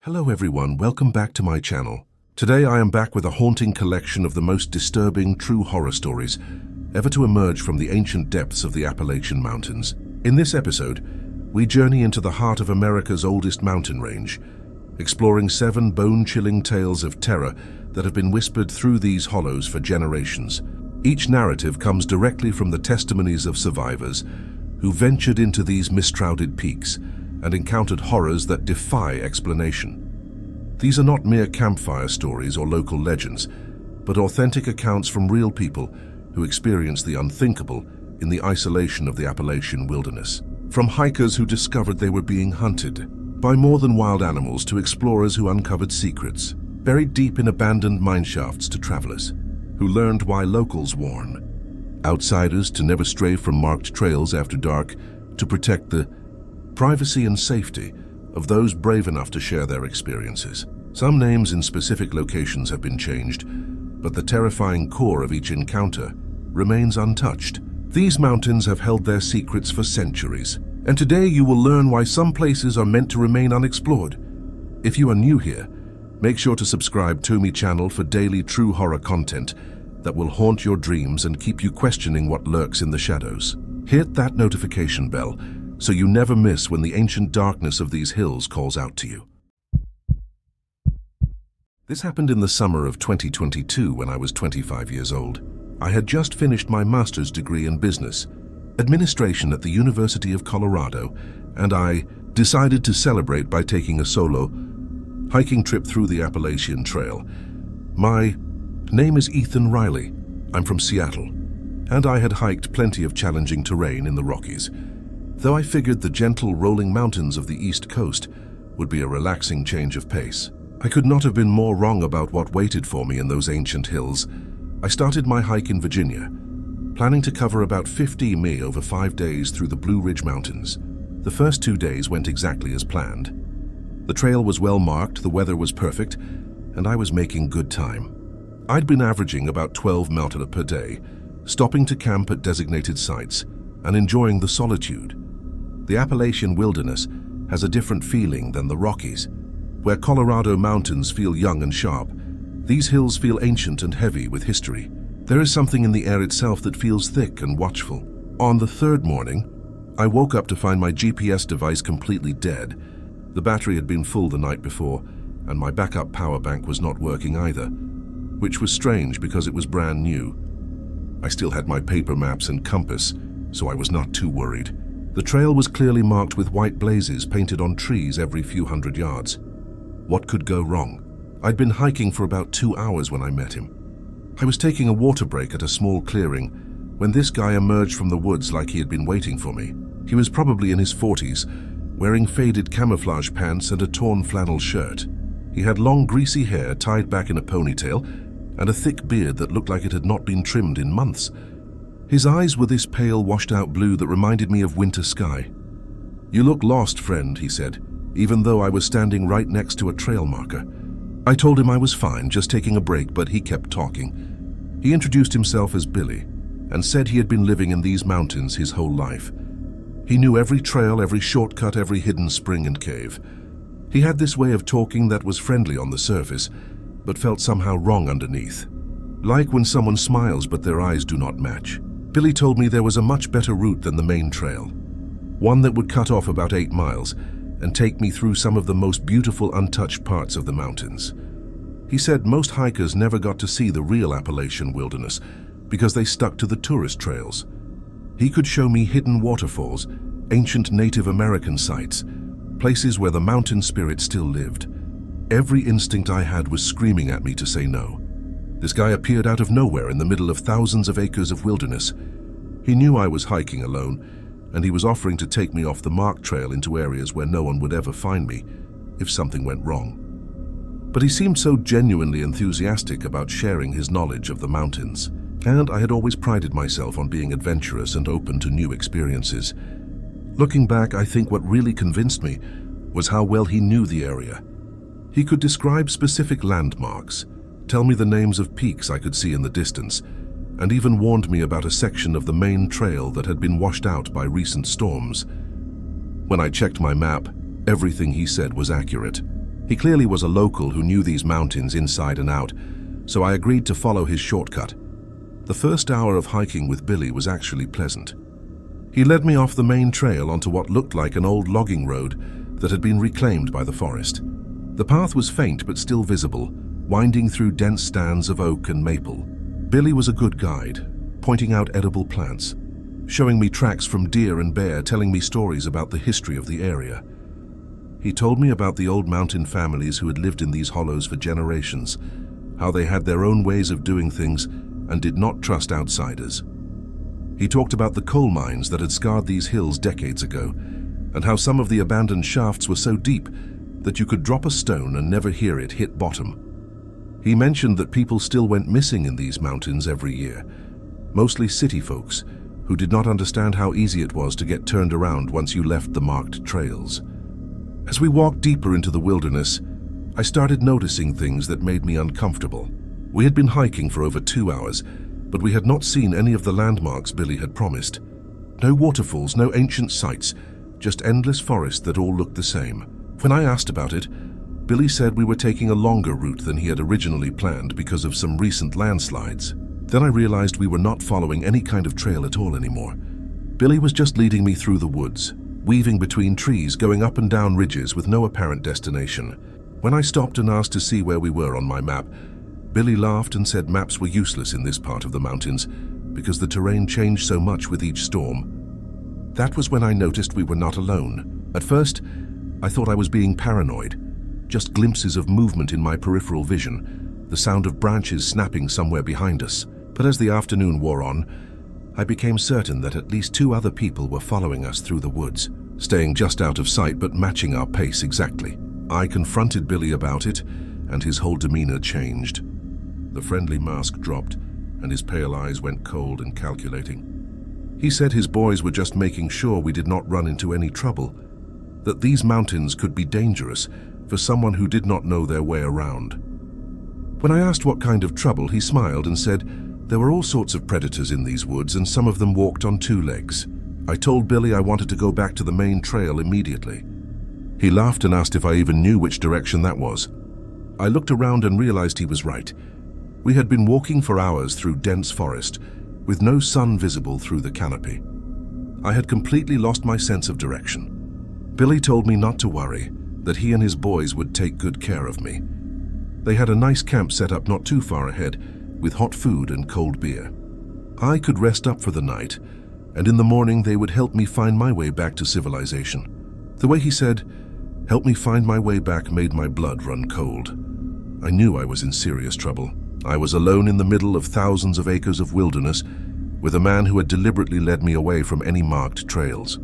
Hello everyone, welcome back to my channel. Today I am back with a haunting collection of the most disturbing true horror stories ever to emerge from the ancient depths of the Appalachian Mountains. In this episode, we journey into the heart of America's oldest mountain range, exploring 7 bone-chilling tales of terror that have been whispered through these hollows for generations. Each narrative comes directly from the testimonies of survivors who ventured into these mist-shrouded peaks and encountered horrors that defy explanation. These are not mere campfire stories or local legends, but authentic accounts from real people who experienced the unthinkable in the isolation of the Appalachian wilderness. From hikers who discovered they were being hunted by more than wild animals to explorers who uncovered secrets buried deep in abandoned mineshafts to travelers who learned why locals warn. Outsiders to never stray from marked trails after dark to protect the privacy and safety of those brave enough to share their experiences. Some names in specific locations have been changed, but the terrifying core of each encounter remains untouched. These mountains have held their secrets for centuries, and today you will learn why some places are meant to remain unexplored. If you are new here, make sure to subscribe to my channel for daily true horror content that will haunt your dreams and keep you questioning what lurks in the shadows. Hit that notification bell so you never miss when the ancient darkness of these hills calls out to you. This happened in the summer of 2022 when I was 25 years old. I had just finished my master's degree in business administration at the University of Colorado, and I decided to celebrate by taking a solo hiking trip through the Appalachian Trail. My name is Ethan Riley. I'm from Seattle, and I had hiked plenty of challenging terrain in the Rockies. Though I figured the gentle rolling mountains of the East Coast would be a relaxing change of pace, I could not have been more wrong about what waited for me in those ancient hills. I started my hike in Virginia, planning to cover about 50 mi over 5 days through the Blue Ridge Mountains. The first 2 days went exactly as planned. The trail was well marked, the weather was perfect, and I was making good time. I'd been averaging about 12 miles per day, stopping to camp at designated sites and enjoying the solitude. The Appalachian wilderness has a different feeling than the Rockies. Where Colorado mountains feel young and sharp, these hills feel ancient and heavy with history. There is something in the air itself that feels thick and watchful. On the 3rd morning, I woke up to find my GPS device completely dead. The battery had been full the night before, and my backup power bank was not working either, which was strange because it was brand new. I still had my paper maps and compass, so I was not too worried. The trail was clearly marked with white blazes painted on trees every few hundred yards. What could go wrong? I'd been hiking for about 2 hours when I met him. I was taking a water break at a small clearing when this guy emerged from the woods like he had been waiting for me. He was probably in his 40s, wearing faded camouflage pants and a torn flannel shirt. He had long greasy hair tied back in a ponytail and a thick beard that looked like it had not been trimmed in months. His eyes were this pale, washed-out blue that reminded me of winter sky. "You look lost, friend," he said, even though I was standing right next to a trail marker. I told him I was fine, just taking a break, but he kept talking. He introduced himself as Billy and said he had been living in these mountains his whole life. He knew every trail, every shortcut, every hidden spring and cave. He had this way of talking that was friendly on the surface, but felt somehow wrong underneath. Like when someone smiles but their eyes do not match. Billy told me there was a much better route than the main trail, one that would cut off about 8 miles and take me through some of the most beautiful untouched parts of the mountains. He said most hikers never got to see the real Appalachian wilderness because they stuck to the tourist trails. He could show me hidden waterfalls, ancient Native American sites, places where the mountain spirit still lived. Every instinct I had was screaming at me to say no. This guy appeared out of nowhere in the middle of thousands of acres of wilderness. He knew I was hiking alone, and he was offering to take me off the marked trail into areas where no one would ever find me if something went wrong. But he seemed so genuinely enthusiastic about sharing his knowledge of the mountains, and I had always prided myself on being adventurous and open to new experiences. Looking back, I think what really convinced me was how well he knew the area. He could describe specific landmarks, tell me the names of peaks I could see in the distance, and even warned me about a section of the main trail that had been washed out by recent storms. When I checked my map, everything he said was accurate. He clearly was a local who knew these mountains inside and out, so I agreed to follow his shortcut. The first hour of hiking with Billy was actually pleasant. He led me off the main trail onto what looked like an old logging road that had been reclaimed by the forest. The path was faint but still visible, winding through dense stands of oak and maple. Billy was a good guide, pointing out edible plants, showing me tracks from deer and bear, telling me stories about the history of the area. He told me about the old mountain families who had lived in these hollows for generations, how they had their own ways of doing things and did not trust outsiders. He talked about the coal mines that had scarred these hills decades ago, and how some of the abandoned shafts were so deep that you could drop a stone and never hear it hit bottom. He mentioned that people still went missing in these mountains every year, mostly city folks who did not understand how easy it was to get turned around once you left the marked trails. As we walked deeper into the wilderness, I started noticing things that made me uncomfortable. We had been hiking for over 2 hours, but we had not seen any of the landmarks Billy had promised. No waterfalls, no ancient sites, just endless forest that all looked the same. When I asked about it, Billy said we were taking a longer route than he had originally planned because of some recent landslides. Then I realized we were not following any kind of trail at all anymore. Billy was just leading me through the woods, weaving between trees, going up and down ridges with no apparent destination. When I stopped and asked to see where we were on my map, Billy laughed and said maps were useless in this part of the mountains because the terrain changed so much with each storm. That was when I noticed we were not alone. At first, I thought I was being paranoid, just glimpses of movement in my peripheral vision, the sound of branches snapping somewhere behind us. But as the afternoon wore on, I became certain that at least 2 other people were following us through the woods, staying just out of sight but matching our pace exactly. I confronted Billy about it, and his whole demeanor changed. The friendly mask dropped, and his pale eyes went cold and calculating. He said his boys were just making sure we did not run into any trouble, that these mountains could be dangerous for someone who did not know their way around. When I asked what kind of trouble, he smiled and said there were all sorts of predators in these woods, and some of them walked on 2 legs. I told Billy I wanted to go back to the main trail immediately. He laughed and asked if I even knew which direction that was. I looked around and realized he was right. We had been walking for hours through dense forest, with no sun visible through the canopy. I had completely lost my sense of direction. Billy told me not to worry, that he and his boys would take good care of me. They had a nice camp set up not too far ahead, with hot food and cold beer. I could rest up for the night, and in the morning they would help me find my way back to civilization. The way he said, "Help me find my way back," made my blood run cold. I knew I was in serious trouble. I was alone in the middle of thousands of acres of wilderness, with a man who had deliberately led me away from any marked trails.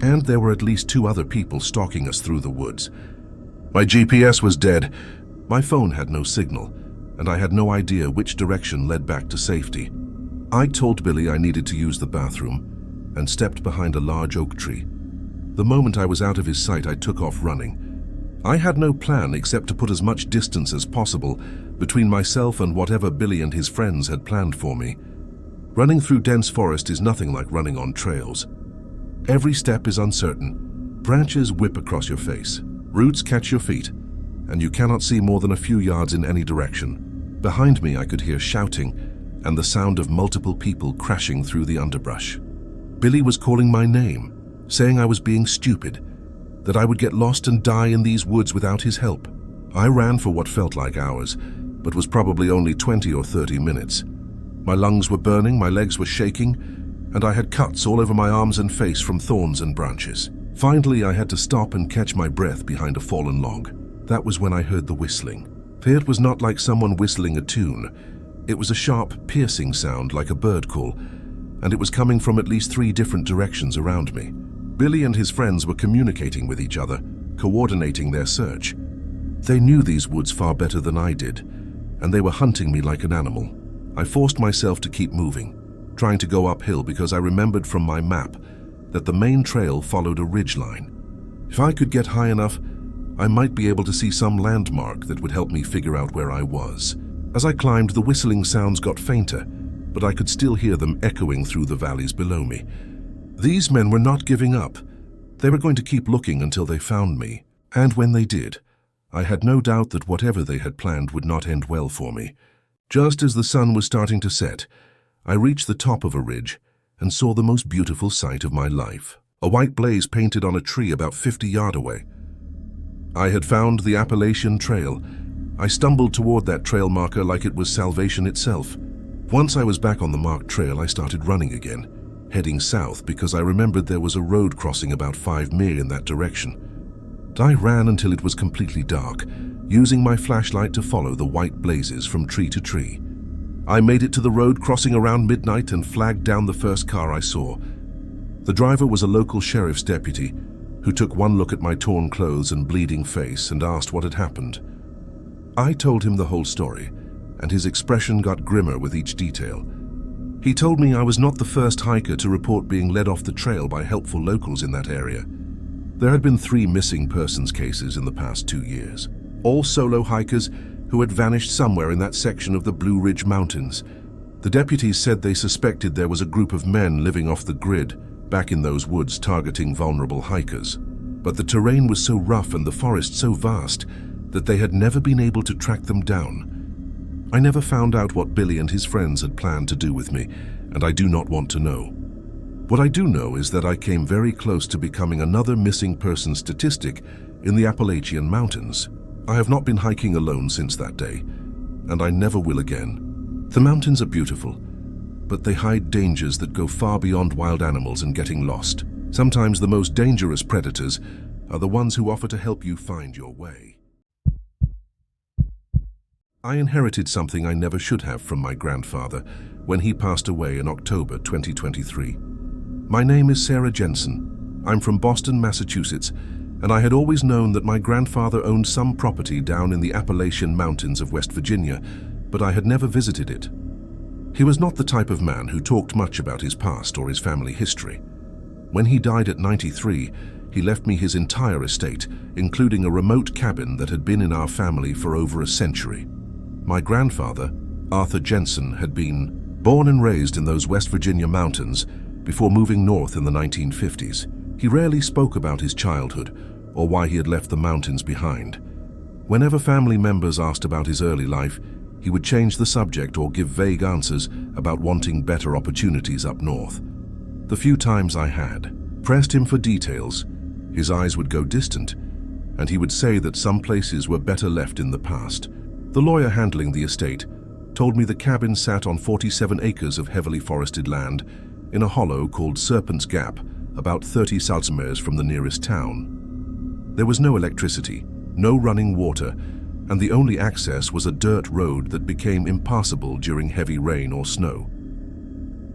And there were at least 2 other people stalking us through the woods. My GPS was dead. My phone had no signal, and I had no idea which direction led back to safety. I told Billy I needed to use the bathroom and stepped behind a large oak tree. The moment I was out of his sight, I took off running. I had no plan except to put as much distance as possible between myself and whatever Billy and his friends had planned for me. Running through dense forest is nothing like running on trails. Every step is uncertain. Branches whip across your face, roots catch your feet, and you cannot see more than a few yards in any direction. Behind me I could hear shouting and the sound of multiple people crashing through the underbrush. Billy was calling my name, saying I was being stupid, that I would get lost and die in these woods without his help. I ran for what felt like hours, but was probably only 20 or 30 minutes. My lungs were burning, my legs were shaking, and I had cuts all over my arms and face from thorns and branches. Finally, I had to stop and catch my breath behind a fallen log. That was when I heard the whistling. It was not like someone whistling a tune. It was a sharp, piercing sound like a bird call, and it was coming from at least 3 different directions around me. Billy and his friends were communicating with each other, coordinating their search. They knew these woods far better than I did, and they were hunting me like an animal. I forced myself to keep moving, trying to go uphill because I remembered from my map that the main trail followed a ridgeline. If I could get high enough, I might be able to see some landmark that would help me figure out where I was. As I climbed, the whistling sounds got fainter, but I could still hear them echoing through the valleys below me. These men were not giving up. They were going to keep looking until they found me, and when they did, I had no doubt that whatever they had planned would not end well for me. Just as the sun was starting to set, I reached the top of a ridge and saw the most beautiful sight of my life. A white blaze painted on a tree about 50 yards away. I had found the Appalachian Trail. I stumbled toward that trail marker like it was salvation itself. Once I was back on the marked trail, I started running again, heading south because I remembered there was a road crossing about 5 miles in that direction. I ran until it was completely dark, using my flashlight to follow the white blazes from tree to tree. I made it to the road crossing around midnight and flagged down the first car I saw. The driver was a local sheriff's deputy who took one look at my torn clothes and bleeding face and asked what had happened. I told him the whole story, and his expression got grimmer with each detail. He told me I was not the first hiker to report being led off the trail by helpful locals in that area. There had been 3 missing persons cases in the past 2 years, all solo hikers who had vanished somewhere in that section of the Blue Ridge Mountains. The deputies said they suspected there was a group of men living off the grid back in those woods targeting vulnerable hikers. But the terrain was so rough and the forest so vast that they had never been able to track them down. I never found out what Billy and his friends had planned to do with me, and I do not want to know. What I do know is that I came very close to becoming another missing person statistic in the Appalachian Mountains. I have not been hiking alone since that day, and I never will again. The mountains are beautiful, but they hide dangers that go far beyond wild animals and getting lost. Sometimes the most dangerous predators are the ones who offer to help you find your way. I inherited something I never should have from my grandfather when he passed away in October 2023. My name is Sarah Jensen. I'm from Boston, Massachusetts, and I had always known that my grandfather owned some property down in the Appalachian Mountains of West Virginia, but I had never visited it. He was not the type of man who talked much about his past or his family history. When he died at 93, he left me his entire estate, including a remote cabin that had been in our family for over a century. My grandfather, Arthur Jensen, had been born and raised in those West Virginia mountains before moving north in the 1950s. He rarely spoke about his childhood or why he had left the mountains behind. Whenever family members asked about his early life, he would change the subject or give vague answers about wanting better opportunities up north. The few times I had pressed him for details, his eyes would go distant, and he would say that some places were better left in the past. The lawyer handling the estate told me the cabin sat on 47 acres of heavily forested land in a hollow called Serpent's Gap, about 30 miles from the nearest town. There was no electricity, no running water, and the only access was a dirt road that became impassable during heavy rain or snow.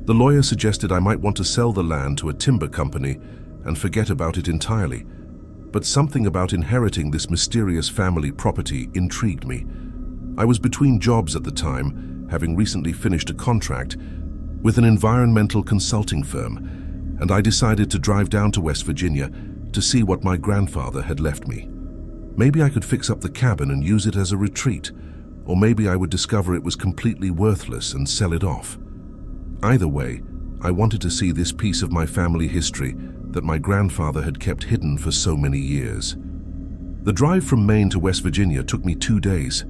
The lawyer suggested I might want to sell the land to a timber company and forget about it entirely, but something about inheriting this mysterious family property intrigued me. I was between jobs at the time, having recently finished a contract with an environmental consulting firm, and I decided to drive down to West Virginia to see what my grandfather had left me. Maybe I could fix up the cabin and use it as a retreat, or maybe I would discover it was completely worthless and sell it off. Either way, I wanted to see this piece of my family history that my grandfather had kept hidden for so many years. The drive from Maine to West Virginia took me 2 days.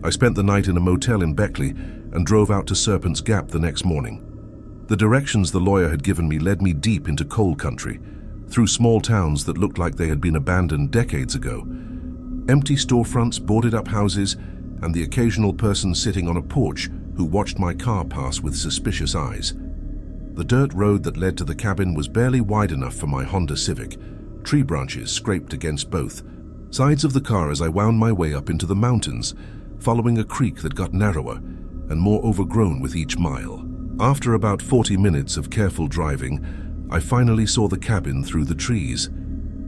I spent the night in a motel in Beckley and drove out to Serpent's Gap the next morning. The directions the lawyer had given me led me deep into coal country, through small towns that looked like they had been abandoned decades ago. Empty storefronts, boarded-up houses, and the occasional person sitting on a porch who watched my car pass with suspicious eyes. The dirt road that led to the cabin was barely wide enough for my Honda Civic. Tree branches scraped against both sides of the car as I wound my way up into the mountains, following a creek that got narrower and more overgrown with each mile. After about 40 minutes of careful driving, I finally saw the cabin through the trees.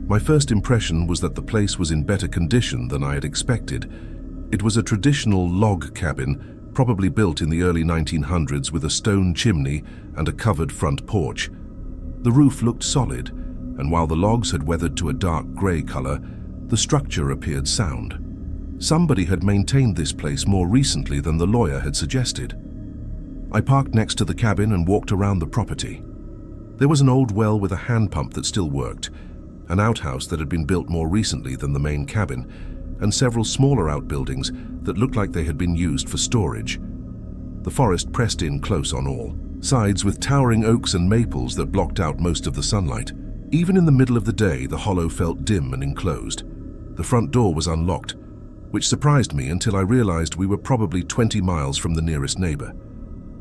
My first impression was that the place was in better condition than I had expected. It was a traditional log cabin, probably built in the early 1900s with a stone chimney and a covered front porch. The roof looked solid, and while the logs had weathered to a dark gray color, the structure appeared sound. Somebody had maintained this place more recently than the lawyer had suggested. I parked next to the cabin and walked around the property. There was an old well with a hand pump that still worked, an outhouse that had been built more recently than the main cabin, and several smaller outbuildings that looked like they had been used for storage. The forest pressed in close on all sides with towering oaks and maples that blocked out most of the sunlight. Even in the middle of the day, the hollow felt dim and enclosed. The front door was unlocked, which surprised me until I realized we were probably 20 miles from the nearest neighbor.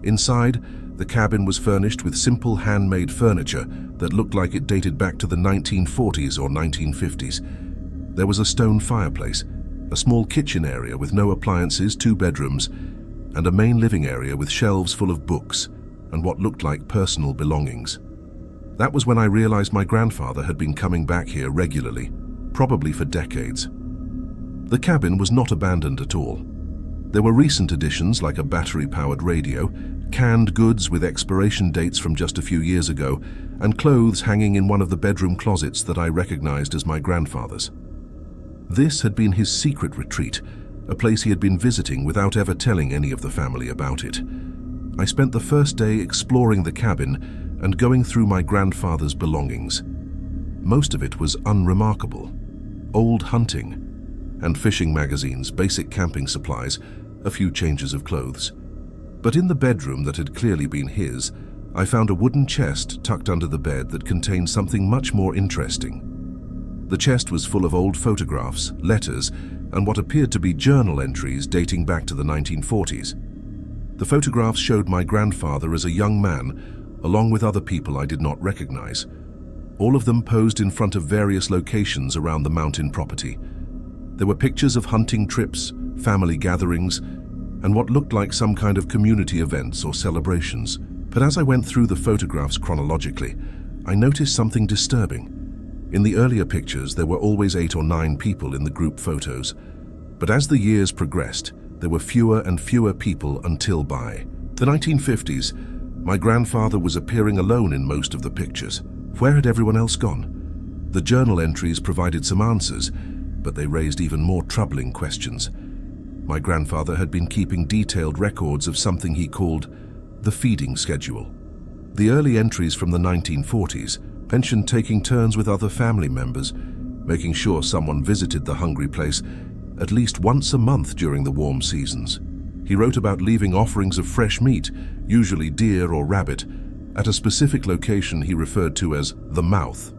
Inside, the cabin was furnished with simple handmade furniture that looked like it dated back to the 1940s or 1950s. There was a stone fireplace, a small kitchen area with no appliances, 2 bedrooms, and a main living area with shelves full of books and what looked like personal belongings. That was when I realized my grandfather had been coming back here regularly, probably for decades. The cabin was not abandoned at all. There were recent additions like a battery-powered radio, canned goods with expiration dates from just a few years ago, and clothes hanging in one of the bedroom closets that I recognized as my grandfather's. This had been his secret retreat, a place he had been visiting without ever telling any of the family about it. I spent the first day exploring the cabin and going through my grandfather's belongings. Most of it was unremarkable. Old hunting and fishing magazines, basic camping supplies, a few changes of clothes. But in the bedroom that had clearly been his, I found a wooden chest tucked under the bed that contained something much more interesting. The chest was full of old photographs, letters, and what appeared to be journal entries dating back to the 1940s. The photographs showed my grandfather as a young man, along with other people I did not recognize. All of them posed in front of various locations around the mountain property. There were pictures of hunting trips, family gatherings, and what looked like some kind of community events or celebrations. But as I went through the photographs chronologically, I noticed something disturbing. In the earlier pictures, there were always 8 or 9 people in the group photos. But as the years progressed, there were fewer and fewer people until by the 1950s, my grandfather was appearing alone in most of the pictures. Where had everyone else gone? The journal entries provided some answers, but they raised even more troubling questions. My grandfather had been keeping detailed records of something he called the feeding schedule. The early entries from the 1940s mentioned taking turns with other family members, making sure someone visited the hungry place at least once a month during the warm seasons. He wrote about leaving offerings of fresh meat, usually deer or rabbit, at a specific location he referred to as the mouth.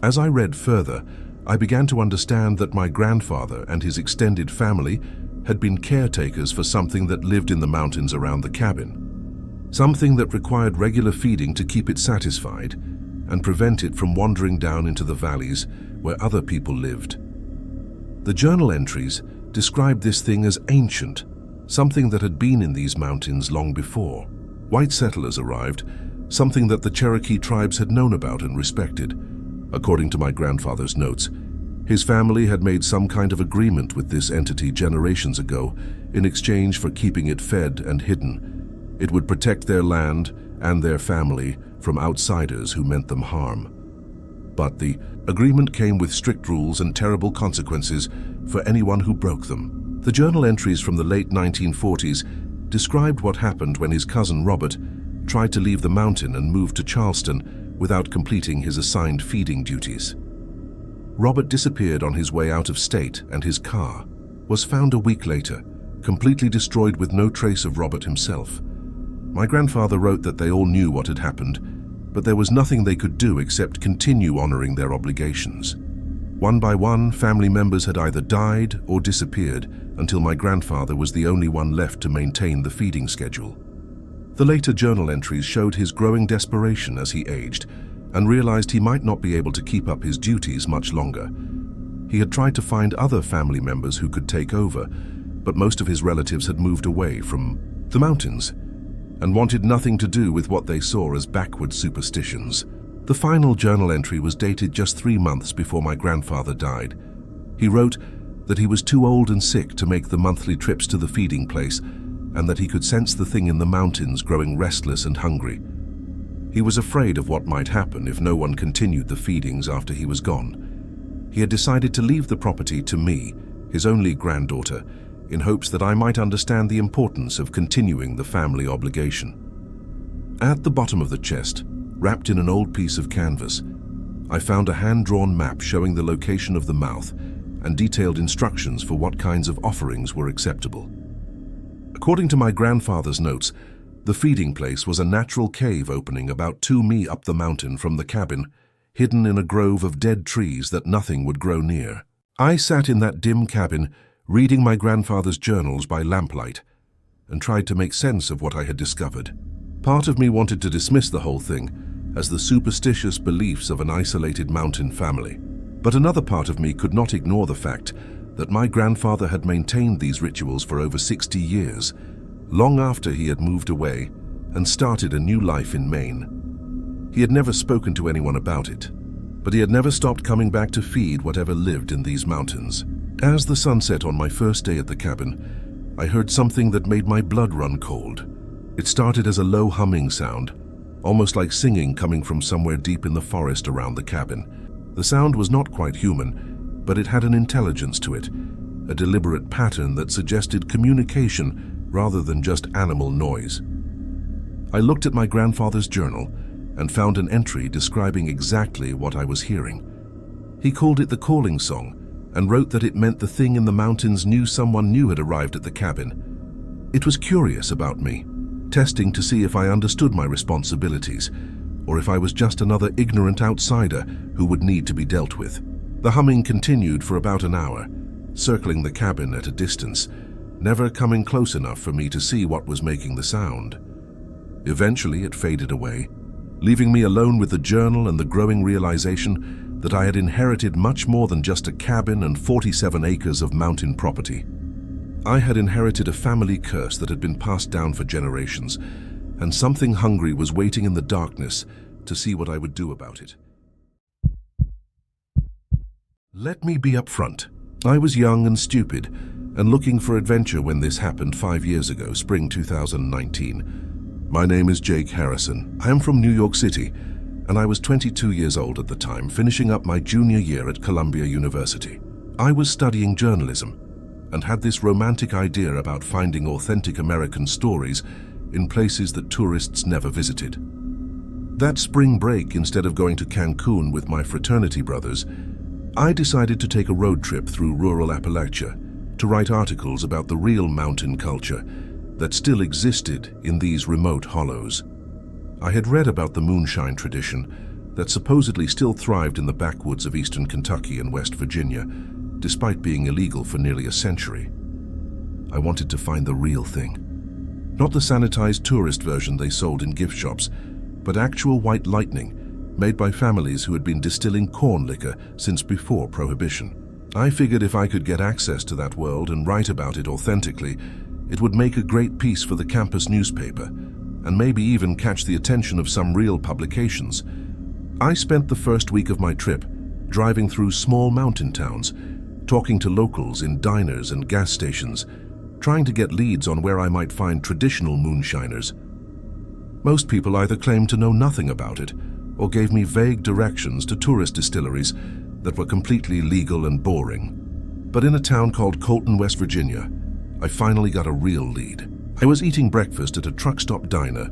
As I read further, I began to understand that my grandfather and his extended family had been caretakers for something that lived in the mountains around the cabin. Something that required regular feeding to keep it satisfied and prevent it from wandering down into the valleys where other people lived. The journal entries described this thing as ancient, something that had been in these mountains long before. White settlers arrived, something that the Cherokee tribes had known about and respected. According to my grandfather's notes, his family had made some kind of agreement with this entity generations ago in exchange for keeping it fed and hidden. It would protect their land and their family from outsiders who meant them harm. But the agreement came with strict rules and terrible consequences for anyone who broke them. The journal entries from the late 1940s described what happened when his cousin Robert tried to leave the mountain and move to Charleston without completing his assigned feeding duties. Robert disappeared on his way out of state, and his car was found a week later, completely destroyed with no trace of Robert himself. My grandfather wrote that they all knew what had happened, but there was nothing they could do except continue honoring their obligations. One by one, family members had either died or disappeared until my grandfather was the only one left to maintain the feeding schedule. The later journal entries showed his growing desperation as he aged and realized he might not be able to keep up his duties much longer. He had tried to find other family members who could take over, but most of his relatives had moved away from the mountains and wanted nothing to do with what they saw as backward superstitions. The final journal entry was dated just 3 months before my grandfather died. He wrote that he was too old and sick to make the monthly trips to the feeding place and that he could sense the thing in the mountains growing restless and hungry. He was afraid of what might happen if no one continued the feedings after he was gone. He had decided to leave the property to me, his only granddaughter, in hopes that I might understand the importance of continuing the family obligation. At the bottom of the chest, wrapped in an old piece of canvas, I found a hand-drawn map showing the location of the mouth and detailed instructions for what kinds of offerings were acceptable. According to my grandfather's notes, the feeding place was a natural cave opening about 2 mi up the mountain from the cabin, hidden in a grove of dead trees that nothing would grow near. I sat in that dim cabin, reading my grandfather's journals by lamplight, and tried to make sense of what I had discovered. Part of me wanted to dismiss the whole thing as the superstitious beliefs of an isolated mountain family, but another part of me could not ignore the fact that my grandfather had maintained these rituals for over 60 years, long after he had moved away and started a new life in Maine. He had never spoken to anyone about it, but he had never stopped coming back to feed whatever lived in these mountains. As the sun set on my first day at the cabin, I heard something that made my blood run cold. It started as a low humming sound, almost like singing coming from somewhere deep in the forest around the cabin. The sound was not quite human, but it had an intelligence to it, a deliberate pattern that suggested communication rather than just animal noise. I looked at my grandfather's journal and found an entry describing exactly what I was hearing. He called it the calling song and wrote that it meant the thing in the mountains knew someone new had arrived at the cabin. It was curious about me, testing to see if I understood my responsibilities or if I was just another ignorant outsider who would need to be dealt with. The humming continued for about an hour, circling the cabin at a distance, never coming close enough for me to see what was making the sound. Eventually it faded away, leaving me alone with the journal and the growing realization that I had inherited much more than just a cabin and 47 acres of mountain property. I had inherited a family curse that had been passed down for generations, and something hungry was waiting in the darkness to see what I would do about it. Let me be upfront. I was young and stupid and looking for adventure when this happened 5 years ago, spring 2019. My name is Jake Harrison. I am from New York City, and I was 22 years old at the time, finishing up my junior year at Columbia University. I was studying journalism and had this romantic idea about finding authentic American stories in places that tourists never visited. That spring break, instead of going to Cancun with my fraternity brothers, I decided to take a road trip through rural Appalachia to write articles about the real mountain culture that still existed in these remote hollows. I had read about the moonshine tradition that supposedly still thrived in the backwoods of eastern Kentucky and West Virginia, despite being illegal for nearly a century. I wanted to find the real thing. Not the sanitized tourist version they sold in gift shops, but actual white lightning made by families who had been distilling corn liquor since before Prohibition. I figured if I could get access to that world and write about it authentically, it would make a great piece for the campus newspaper, and maybe even catch the attention of some real publications. I spent the first week of my trip driving through small mountain towns, talking to locals in diners and gas stations, trying to get leads on where I might find traditional moonshiners. Most people either claimed to know nothing about it or gave me vague directions to tourist distilleries that were completely legal and boring. But in a town called Colton, West Virginia, I finally got a real lead. I was eating breakfast at a truck stop diner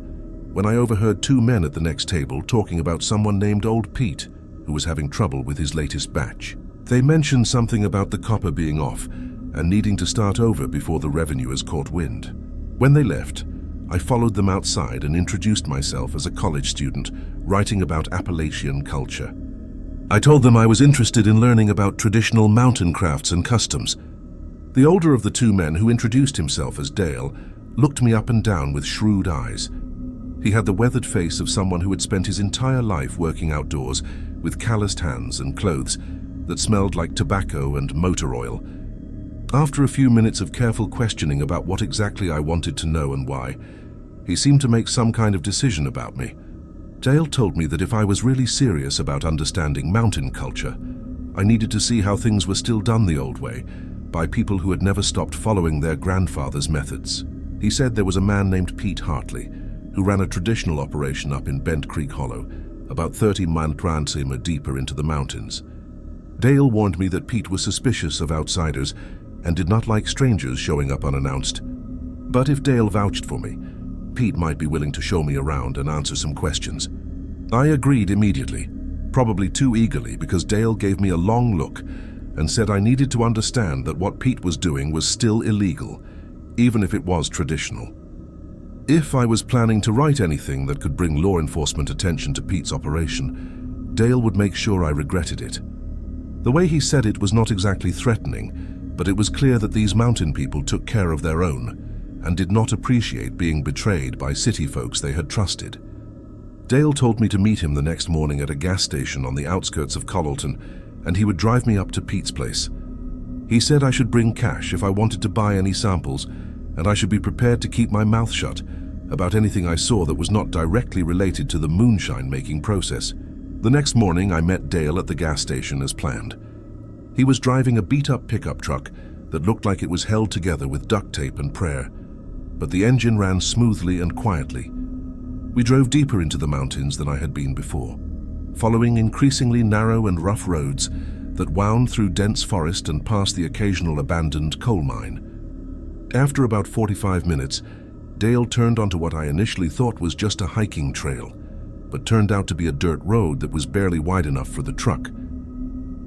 when I overheard 2 men at the next table talking about someone named Old Pete, who was having trouble with his latest batch. They mentioned something about the copper being off and needing to start over before the revenuers caught wind. When they left, I followed them outside and introduced myself as a college student writing about Appalachian culture. I told them I was interested in learning about traditional mountain crafts and customs. The older of the 2 men, who introduced himself as Dale, looked me up and down with shrewd eyes. He had the weathered face of someone who had spent his entire life working outdoors with calloused hands and clothes that smelled like tobacco and motor oil. After a few minutes of careful questioning about what exactly I wanted to know and why, he seemed to make some kind of decision about me. Dale told me that if I was really serious about understanding mountain culture, I needed to see how things were still done the old way, by people who had never stopped following their grandfather's methods. He said there was a man named Pete Hartley, who ran a traditional operation up in Bent Creek Hollow, about 30 miles or deeper into the mountains. Dale warned me that Pete was suspicious of outsiders and did not like strangers showing up unannounced. But if Dale vouched for me, Pete might be willing to show me around and answer some questions. I agreed immediately, probably too eagerly because Dale gave me a long look and said I needed to understand that what Pete was doing was still illegal, even if it was traditional. If I was planning to write anything that could bring law enforcement attention to Pete's operation, Dale would make sure I regretted it. The way he said it was not exactly threatening, but it was clear that these mountain people took care of their own and did not appreciate being betrayed by city folks they had trusted. Dale told me to meet him the next morning at a gas station on the outskirts of Colleton, and he would drive me up to Pete's place. He said I should bring cash if I wanted to buy any samples, and I should be prepared to keep my mouth shut about anything I saw that was not directly related to the moonshine-making process. The next morning, I met Dale at the gas station as planned. He was driving a beat-up pickup truck that looked like it was held together with duct tape and prayer, but the engine ran smoothly and quietly. We drove deeper into the mountains than I had been before, following increasingly narrow and rough roads that wound through dense forest and past the occasional abandoned coal mine. After about 45 minutes, Dale turned onto what I initially thought was just a hiking trail, but turned out to be a dirt road that was barely wide enough for the truck.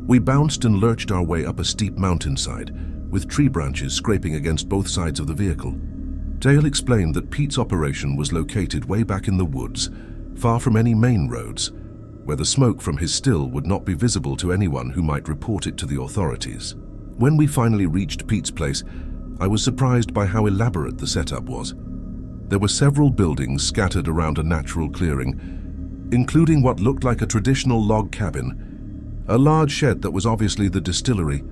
We bounced and lurched our way up a steep mountainside, with tree branches scraping against both sides of the vehicle. Dale explained that Pete's operation was located way back in the woods, far from any main roads, where the smoke from his still would not be visible to anyone who might report it to the authorities. When we finally reached Pete's place, I was surprised by how elaborate the setup was. There were several buildings scattered around a natural clearing, including what looked like a traditional log cabin, a large shed that was obviously the distillery,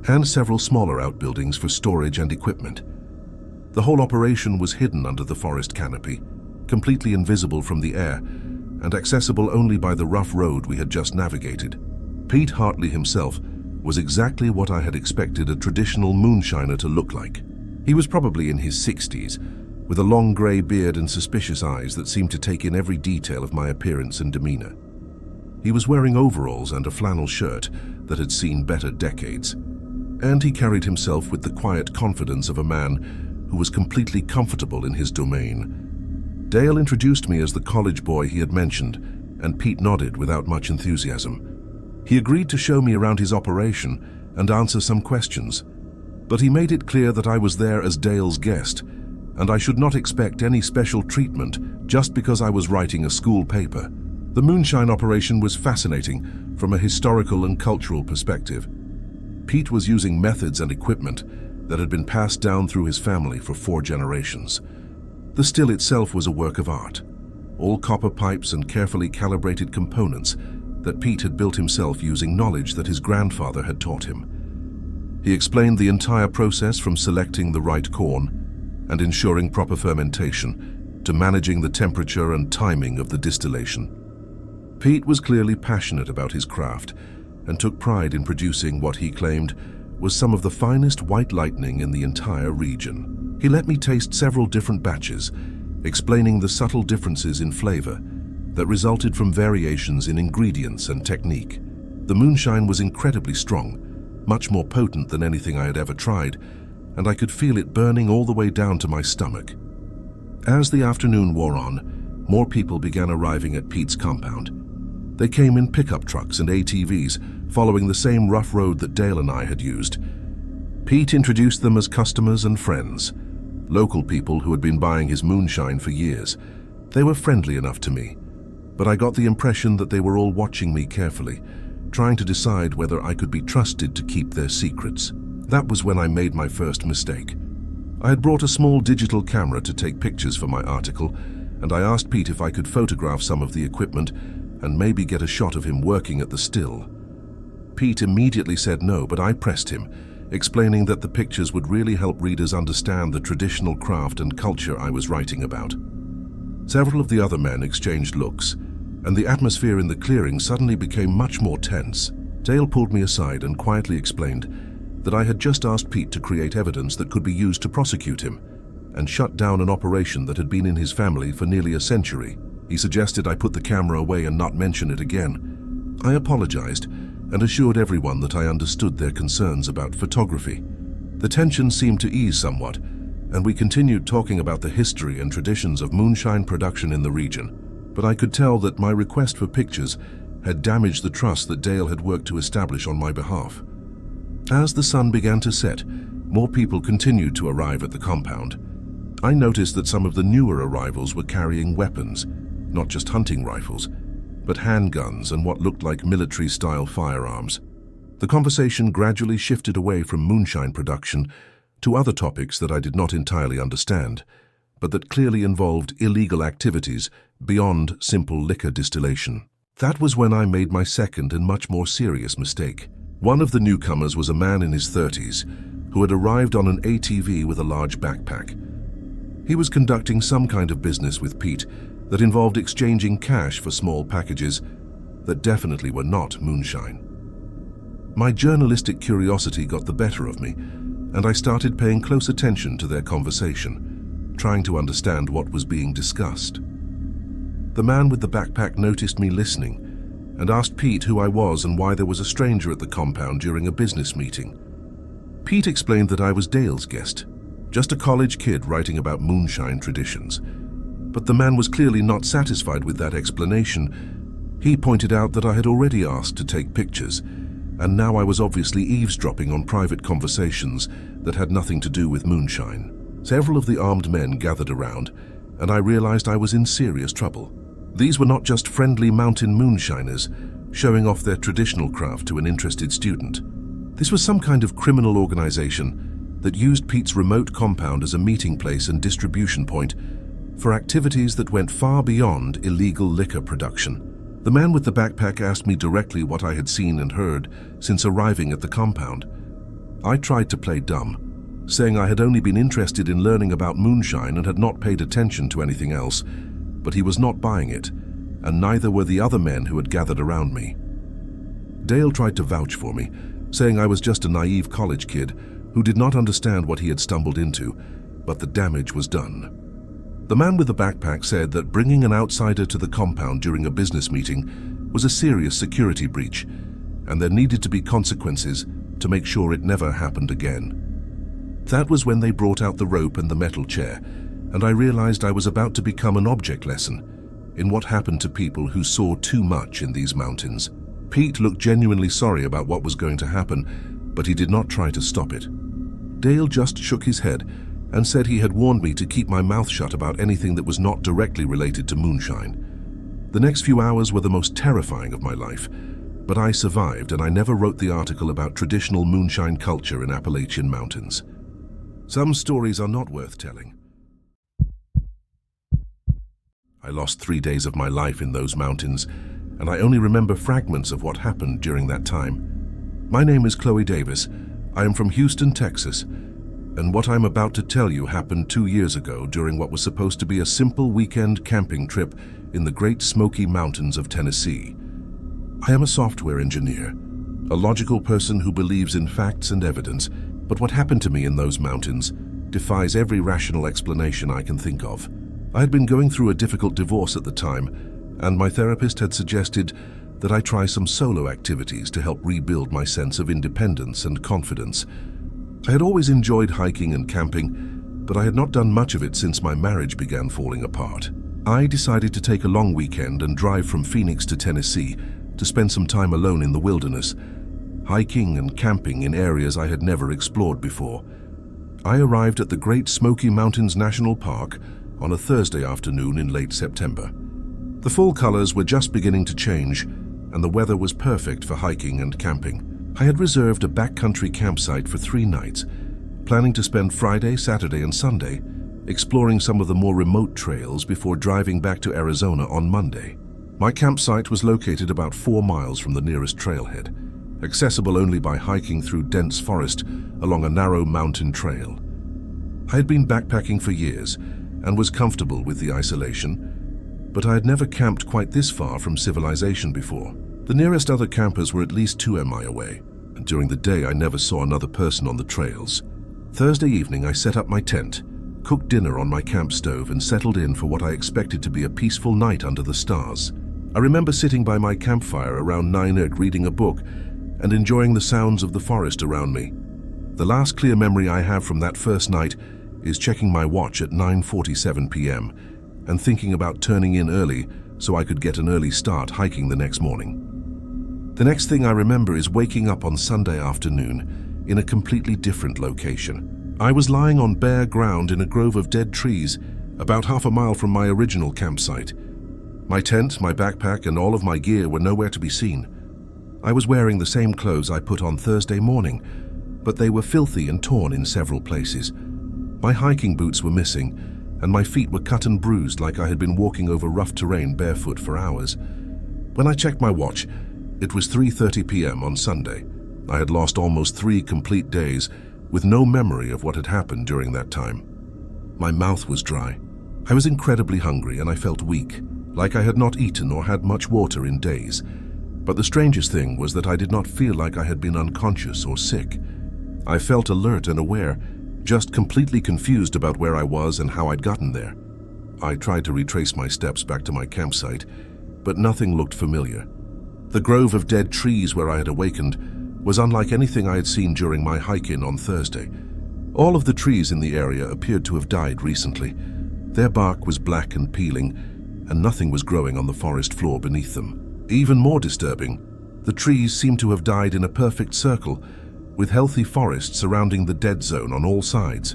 and several smaller outbuildings for storage and equipment. The whole operation was hidden under the forest canopy, completely invisible from the air, and accessible only by the rough road we had just navigated. Pete Hartley himself was exactly what I had expected a traditional moonshiner to look like. He was probably in his 60s, with a long grey beard and suspicious eyes that seemed to take in every detail of my appearance and demeanor. He was wearing overalls and a flannel shirt that had seen better decades, and he carried himself with the quiet confidence of a man who was completely comfortable in his domain. Dale introduced me as the college boy he had mentioned, and Pete nodded without much enthusiasm. He agreed to show me around his operation and answer some questions, but he made it clear that I was there as Dale's guest, and I should not expect any special treatment just because I was writing a school paper. The moonshine operation was fascinating from a historical and cultural perspective. Pete was using methods and equipment that had been passed down through his family for 4 generations. The still itself was a work of art, all copper pipes and carefully calibrated components that Pete had built himself using knowledge that his grandfather had taught him. He explained the entire process from selecting the right corn and ensuring proper fermentation to managing the temperature and timing of the distillation. Pete was clearly passionate about his craft and took pride in producing what he claimed was some of the finest white lightning in the entire region. He let me taste several different batches, explaining the subtle differences in flavor that resulted from variations in ingredients and technique. The moonshine was incredibly strong, much more potent than anything I had ever tried, and I could feel it burning all the way down to my stomach. As the afternoon wore on, more people began arriving at Pete's compound. They came in pickup trucks and ATVs, following the same rough road that Dale and I had used. Pete introduced them as customers and friends, local people who had been buying his moonshine for years. They were friendly enough to me, but I got the impression that they were all watching me carefully, trying to decide whether I could be trusted to keep their secrets. That was when I made my first mistake. I had brought a small digital camera to take pictures for my article, and I asked Pete if I could photograph some of the equipment and maybe get a shot of him working at the still. Pete immediately said no, but I pressed him, explaining that the pictures would really help readers understand the traditional craft and culture I was writing about. Several of the other men exchanged looks, and the atmosphere in the clearing suddenly became much more tense. Dale pulled me aside and quietly explained that I had just asked Pete to create evidence that could be used to prosecute him and shut down an operation that had been in his family for nearly a century. He suggested I put the camera away and not mention it again. I apologized and assured everyone that I understood their concerns about photography. The tension seemed to ease somewhat, and we continued talking about the history and traditions of moonshine production in the region, but I could tell that my request for pictures had damaged the trust that Dale had worked to establish on my behalf. As the sun began to set, more people continued to arrive at the compound. I noticed that some of the newer arrivals were carrying weapons, not just hunting rifles, but handguns and what looked like military-style firearms. The conversation gradually shifted away from moonshine production to other topics that I did not entirely understand, but that clearly involved illegal activities beyond simple liquor distillation. That was when I made my second and much more serious mistake. One of the newcomers was a man in his 30s who had arrived on an ATV with a large backpack. He was conducting some kind of business with Pete that involved exchanging cash for small packages that definitely were not moonshine. My journalistic curiosity got the better of me, and I started paying close attention to their conversation, trying to understand what was being discussed. The man with the backpack noticed me listening and asked Pete who I was and why there was a stranger at the compound during a business meeting. Pete explained that I was Dale's guest, just a college kid writing about moonshine traditions. But the man was clearly not satisfied with that explanation. He pointed out that I had already asked to take pictures, and now I was obviously eavesdropping on private conversations that had nothing to do with moonshine. Several of the armed men gathered around, and I realized I was in serious trouble. These were not just friendly mountain moonshiners showing off their traditional craft to an interested student. This was some kind of criminal organization that used Pete's remote compound as a meeting place and distribution point for activities that went far beyond illegal liquor production. The man with the backpack asked me directly what I had seen and heard since arriving at the compound. I tried to play dumb, saying I had only been interested in learning about moonshine and had not paid attention to anything else, but he was not buying it, and neither were the other men who had gathered around me. Dale tried to vouch for me, saying I was just a naive college kid who did not understand what he had stumbled into, but the damage was done. The man with the backpack said that bringing an outsider to the compound during a business meeting was a serious security breach, and there needed to be consequences to make sure it never happened again. That was when they brought out the rope and the metal chair, and I realized I was about to become an object lesson in what happened to people who saw too much in these mountains. Pete looked genuinely sorry about what was going to happen, but he did not try to stop it. Dale just shook his head and said he had warned me to keep my mouth shut about anything that was not directly related to moonshine. The next few hours were the most terrifying of my life, but I survived, and I never wrote the article about traditional moonshine culture in Appalachian Mountains. Some stories are not worth telling. I lost 3 days of my life in those mountains, and I only remember fragments of what happened during that time. My name is Chloe Davis. I am from Houston, Texas, and what I'm about to tell you happened 2 years ago during what was supposed to be a simple weekend camping trip in the Great Smoky Mountains of Tennessee. I am a software engineer, a logical person who believes in facts and evidence, but what happened to me in those mountains defies every rational explanation I can think of. I had been going through a difficult divorce at the time, and my therapist had suggested that I try some solo activities to help rebuild my sense of independence and confidence. I had always enjoyed hiking and camping, but I had not done much of it since my marriage began falling apart. I decided to take a long weekend and drive from Phoenix to Tennessee to spend some time alone in the wilderness, hiking and camping in areas I had never explored before. I arrived at the Great Smoky Mountains National Park on a Thursday afternoon in late September. The fall colors were just beginning to change, and the weather was perfect for hiking and camping. I had reserved a backcountry campsite for 3 nights, planning to spend Friday, Saturday, and Sunday exploring some of the more remote trails before driving back to Arizona on Monday. My campsite was located about 4 miles from the nearest trailhead, accessible only by hiking through dense forest along a narrow mountain trail. I had been backpacking for years and was comfortable with the isolation, but I had never camped quite this far from civilization before. The nearest other campers were at least 2 mi away, and during the day I never saw another person on the trails. Thursday evening I set up my tent, cooked dinner on my camp stove, and settled in for what I expected to be a peaceful night under the stars. I remember sitting by my campfire around 9 reading a book and enjoying the sounds of the forest around me. The last clear memory I have from that first night is checking my watch at 9:47 p.m. and thinking about turning in early so I could get an early start hiking the next morning. The next thing I remember is waking up on Sunday afternoon in a completely different location. I was lying on bare ground in a grove of dead trees, about half a mile from my original campsite. My tent, my backpack, and all of my gear were nowhere to be seen. I was wearing the same clothes I put on Thursday morning, but they were filthy and torn in several places. My hiking boots were missing, and my feet were cut and bruised like I had been walking over rough terrain barefoot for hours. When I checked my watch, it was 3:30 p.m. on Sunday. I had lost almost 3 complete days, with no memory of what had happened during that time. My mouth was dry. I was incredibly hungry and I felt weak, like I had not eaten or had much water in days. But the strangest thing was that I did not feel like I had been unconscious or sick. I felt alert and aware, just completely confused about where I was and how I'd gotten there. I tried to retrace my steps back to my campsite, but nothing looked familiar. The grove of dead trees where I had awakened was unlike anything I had seen during my hike-in on Thursday. All of the trees in the area appeared to have died recently. Their bark was black and peeling, and nothing was growing on the forest floor beneath them. Even more disturbing, the trees seemed to have died in a perfect circle, with healthy forest surrounding the dead zone on all sides.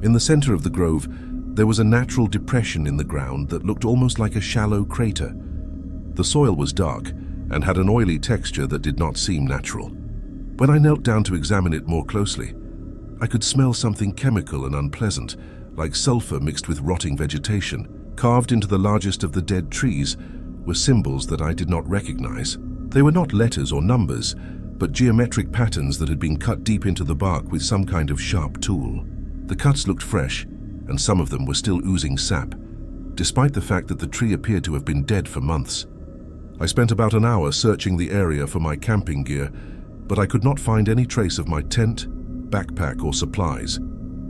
In the center of the grove, there was a natural depression in the ground that looked almost like a shallow crater. The soil was dark and had an oily texture that did not seem natural. When I knelt down to examine it more closely, I could smell something chemical and unpleasant, like sulfur mixed with rotting vegetation. Carved into the largest of the dead trees were symbols that I did not recognize. They were not letters or numbers, but geometric patterns that had been cut deep into the bark with some kind of sharp tool. The cuts looked fresh, and some of them were still oozing sap, despite the fact that the tree appeared to have been dead for months. I spent about an hour searching the area for my camping gear, but I could not find any trace of my tent, backpack, or supplies.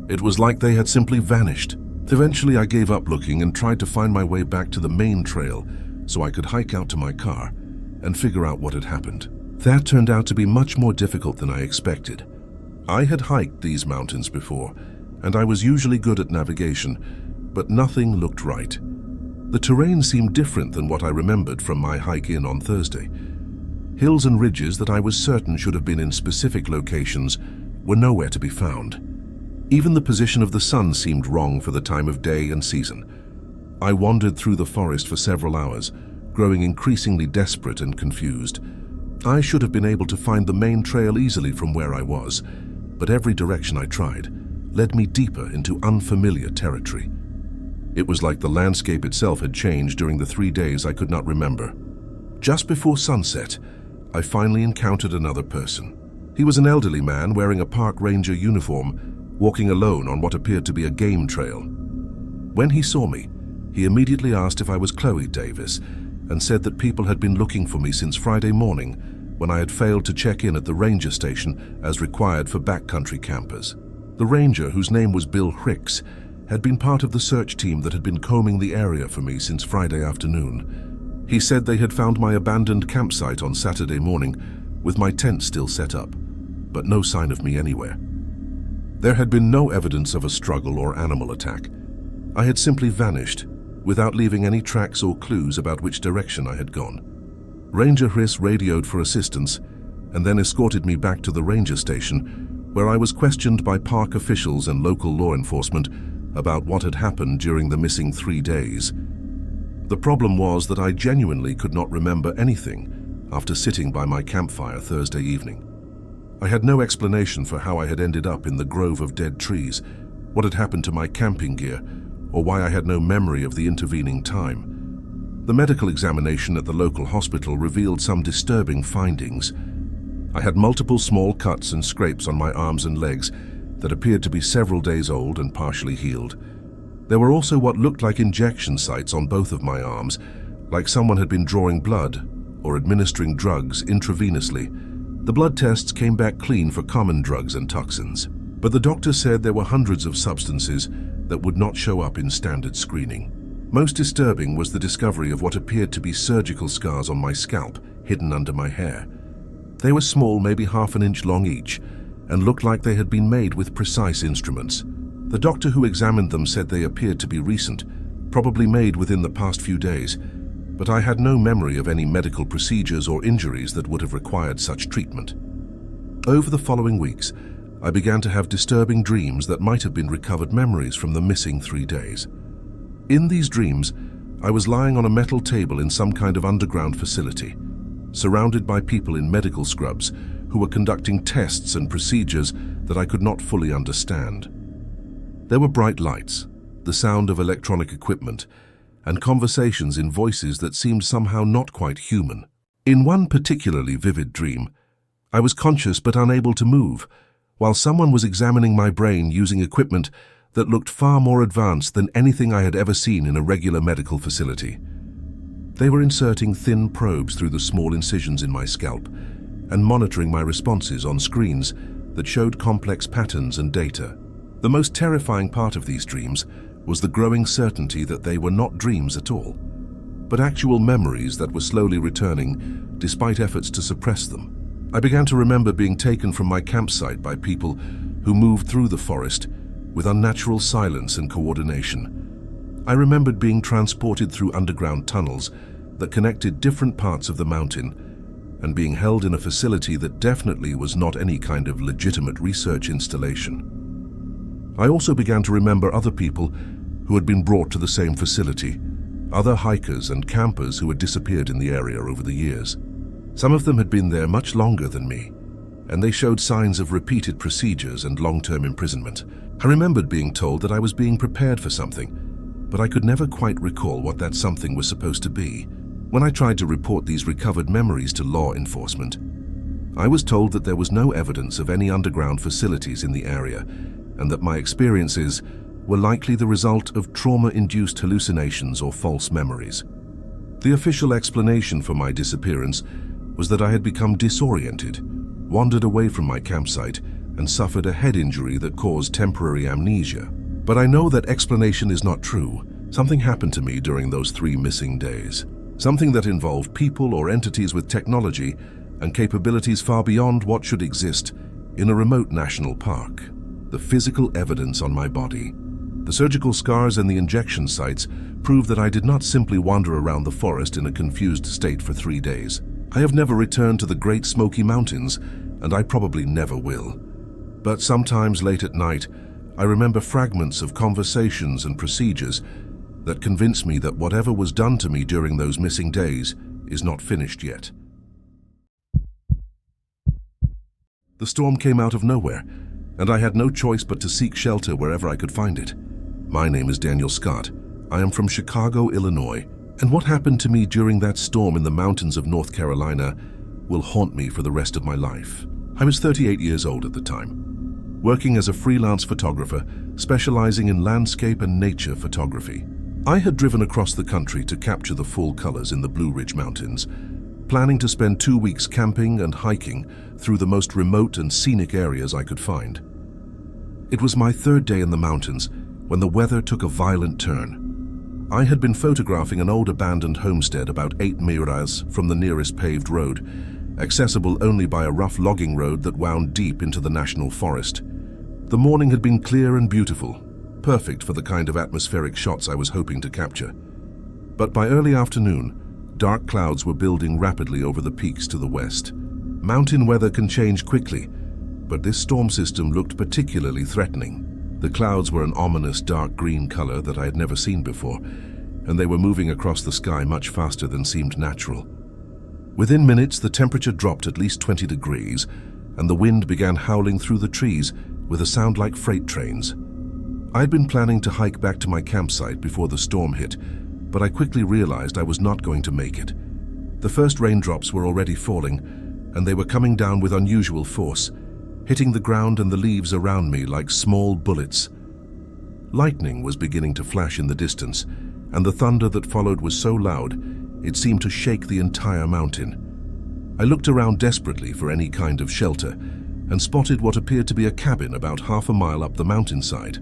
It was like they had simply vanished. Eventually, I gave up looking and tried to find my way back to the main trail so I could hike out to my car and figure out what had happened. That turned out to be much more difficult than I expected. I had hiked these mountains before, and I was usually good at navigation, but nothing looked right. The terrain seemed different than what I remembered from my hike-in on Thursday. Hills and ridges that I was certain should have been in specific locations were nowhere to be found. Even the position of the sun seemed wrong for the time of day and season. I wandered through the forest for several hours, growing increasingly desperate and confused. I should have been able to find the main trail easily from where I was, but every direction I tried led me deeper into unfamiliar territory. It was like the landscape itself had changed during the 3 days I could not remember. Just before sunset, I finally encountered another person. He was an elderly man wearing a park ranger uniform, walking alone on what appeared to be a game trail. When he saw me, he immediately asked if I was Chloe Davis and said that people had been looking for me since Friday morning when I had failed to check in at the ranger station as required for backcountry campers. The ranger, whose name was Bill Hicks, had been part of the search team that had been combing the area for me since Friday afternoon. He said they had found my abandoned campsite on Saturday morning with my tent still set up, but no sign of me anywhere. There had been no evidence of a struggle or animal attack. I had simply vanished, without leaving any tracks or clues about which direction I had gone. Ranger Hriss radioed for assistance and then escorted me back to the ranger station, where I was questioned by park officials and local law enforcement about what had happened during the missing 3 days. The problem was that I genuinely could not remember anything after sitting by my campfire Thursday evening. I had no explanation for how I had ended up in the grove of dead trees, what had happened to my camping gear, or why I had no memory of the intervening time. The medical examination at the local hospital revealed some disturbing findings. I had multiple small cuts and scrapes on my arms and legs that appeared to be several days old and partially healed. There were also what looked like injection sites on both of my arms, like someone had been drawing blood or administering drugs intravenously. The blood tests came back clean for common drugs and toxins, but the doctor said there were hundreds of substances that would not show up in standard screening. Most disturbing was the discovery of what appeared to be surgical scars on my scalp, hidden under my hair. They were small, maybe half an inch long each, and looked like they had been made with precise instruments. The doctor who examined them said they appeared to be recent, probably made within the past few days, but I had no memory of any medical procedures or injuries that would have required such treatment. Over the following weeks, I began to have disturbing dreams that might have been recovered memories from the missing 3 days. In these dreams, I was lying on a metal table in some kind of underground facility, surrounded by people in medical scrubs who were conducting tests and procedures that I could not fully understand. There were bright lights, the sound of electronic equipment, and conversations in voices that seemed somehow not quite human. In one particularly vivid dream, I was conscious but unable to move, while someone was examining my brain using equipment that looked far more advanced than anything I had ever seen in a regular medical facility. They were inserting thin probes through the small incisions in my scalp and monitoring my responses on screens that showed complex patterns and data. The most terrifying part of these dreams was the growing certainty that they were not dreams at all, but actual memories that were slowly returning despite efforts to suppress them. I began to remember being taken from my campsite by people who moved through the forest with unnatural silence and coordination. I remembered being transported through underground tunnels that connected different parts of the mountain and being held in a facility that definitely was not any kind of legitimate research installation. I also began to remember other people who had been brought to the same facility, other hikers and campers who had disappeared in the area over the years. Some of them had been there much longer than me, and they showed signs of repeated procedures and long-term imprisonment. I remembered being told that I was being prepared for something, but I could never quite recall what that something was supposed to be. When I tried to report these recovered memories to law enforcement, I was told that there was no evidence of any underground facilities in the area, and that my experiences were likely the result of trauma-induced hallucinations or false memories. The official explanation for my disappearance was that I had become disoriented, wandered away from my campsite, and suffered a head injury that caused temporary amnesia. But I know that explanation is not true. Something happened to me during those 3 missing days. Something that involved people or entities with technology and capabilities far beyond what should exist in a remote national park. The physical evidence on my body, the surgical scars and the injection sites prove that I did not simply wander around the forest in a confused state for 3 days. I have never returned to the Great Smoky Mountains, and I probably never will. But sometimes late at night, I remember fragments of conversations and procedures that convince me that whatever was done to me during those missing days is not finished yet. The storm came out of nowhere, and I had no choice but to seek shelter wherever I could find it. My name is Daniel Scott. I am from Chicago, Illinois, and what happened to me during that storm in the mountains of North Carolina will haunt me for the rest of my life. I was 38 years old at the time, working as a freelance photographer, specializing in landscape and nature photography. I had driven across the country to capture the fall colors in the Blue Ridge Mountains, planning to spend 2 weeks camping and hiking through the most remote and scenic areas I could find. It was my 3rd day in the mountains when the weather took a violent turn. I had been photographing an old abandoned homestead about 8 miles from the nearest paved road, accessible only by a rough logging road that wound deep into the national forest. The morning had been clear and beautiful, perfect for the kind of atmospheric shots I was hoping to capture. But by early afternoon, dark clouds were building rapidly over the peaks to the west. Mountain weather can change quickly, but this storm system looked particularly threatening. The clouds were an ominous dark green color that I had never seen before, and they were moving across the sky much faster than seemed natural. Within minutes, the temperature dropped at least 20 degrees, and the wind began howling through the trees with a sound like freight trains. I'd been planning to hike back to my campsite before the storm hit, but I quickly realized I was not going to make it. The first raindrops were already falling, and they were coming down with unusual force, hitting the ground and the leaves around me like small bullets. Lightning was beginning to flash in the distance, and the thunder that followed was so loud it seemed to shake the entire mountain. I looked around desperately for any kind of shelter and spotted what appeared to be a cabin about half a mile up the mountainside.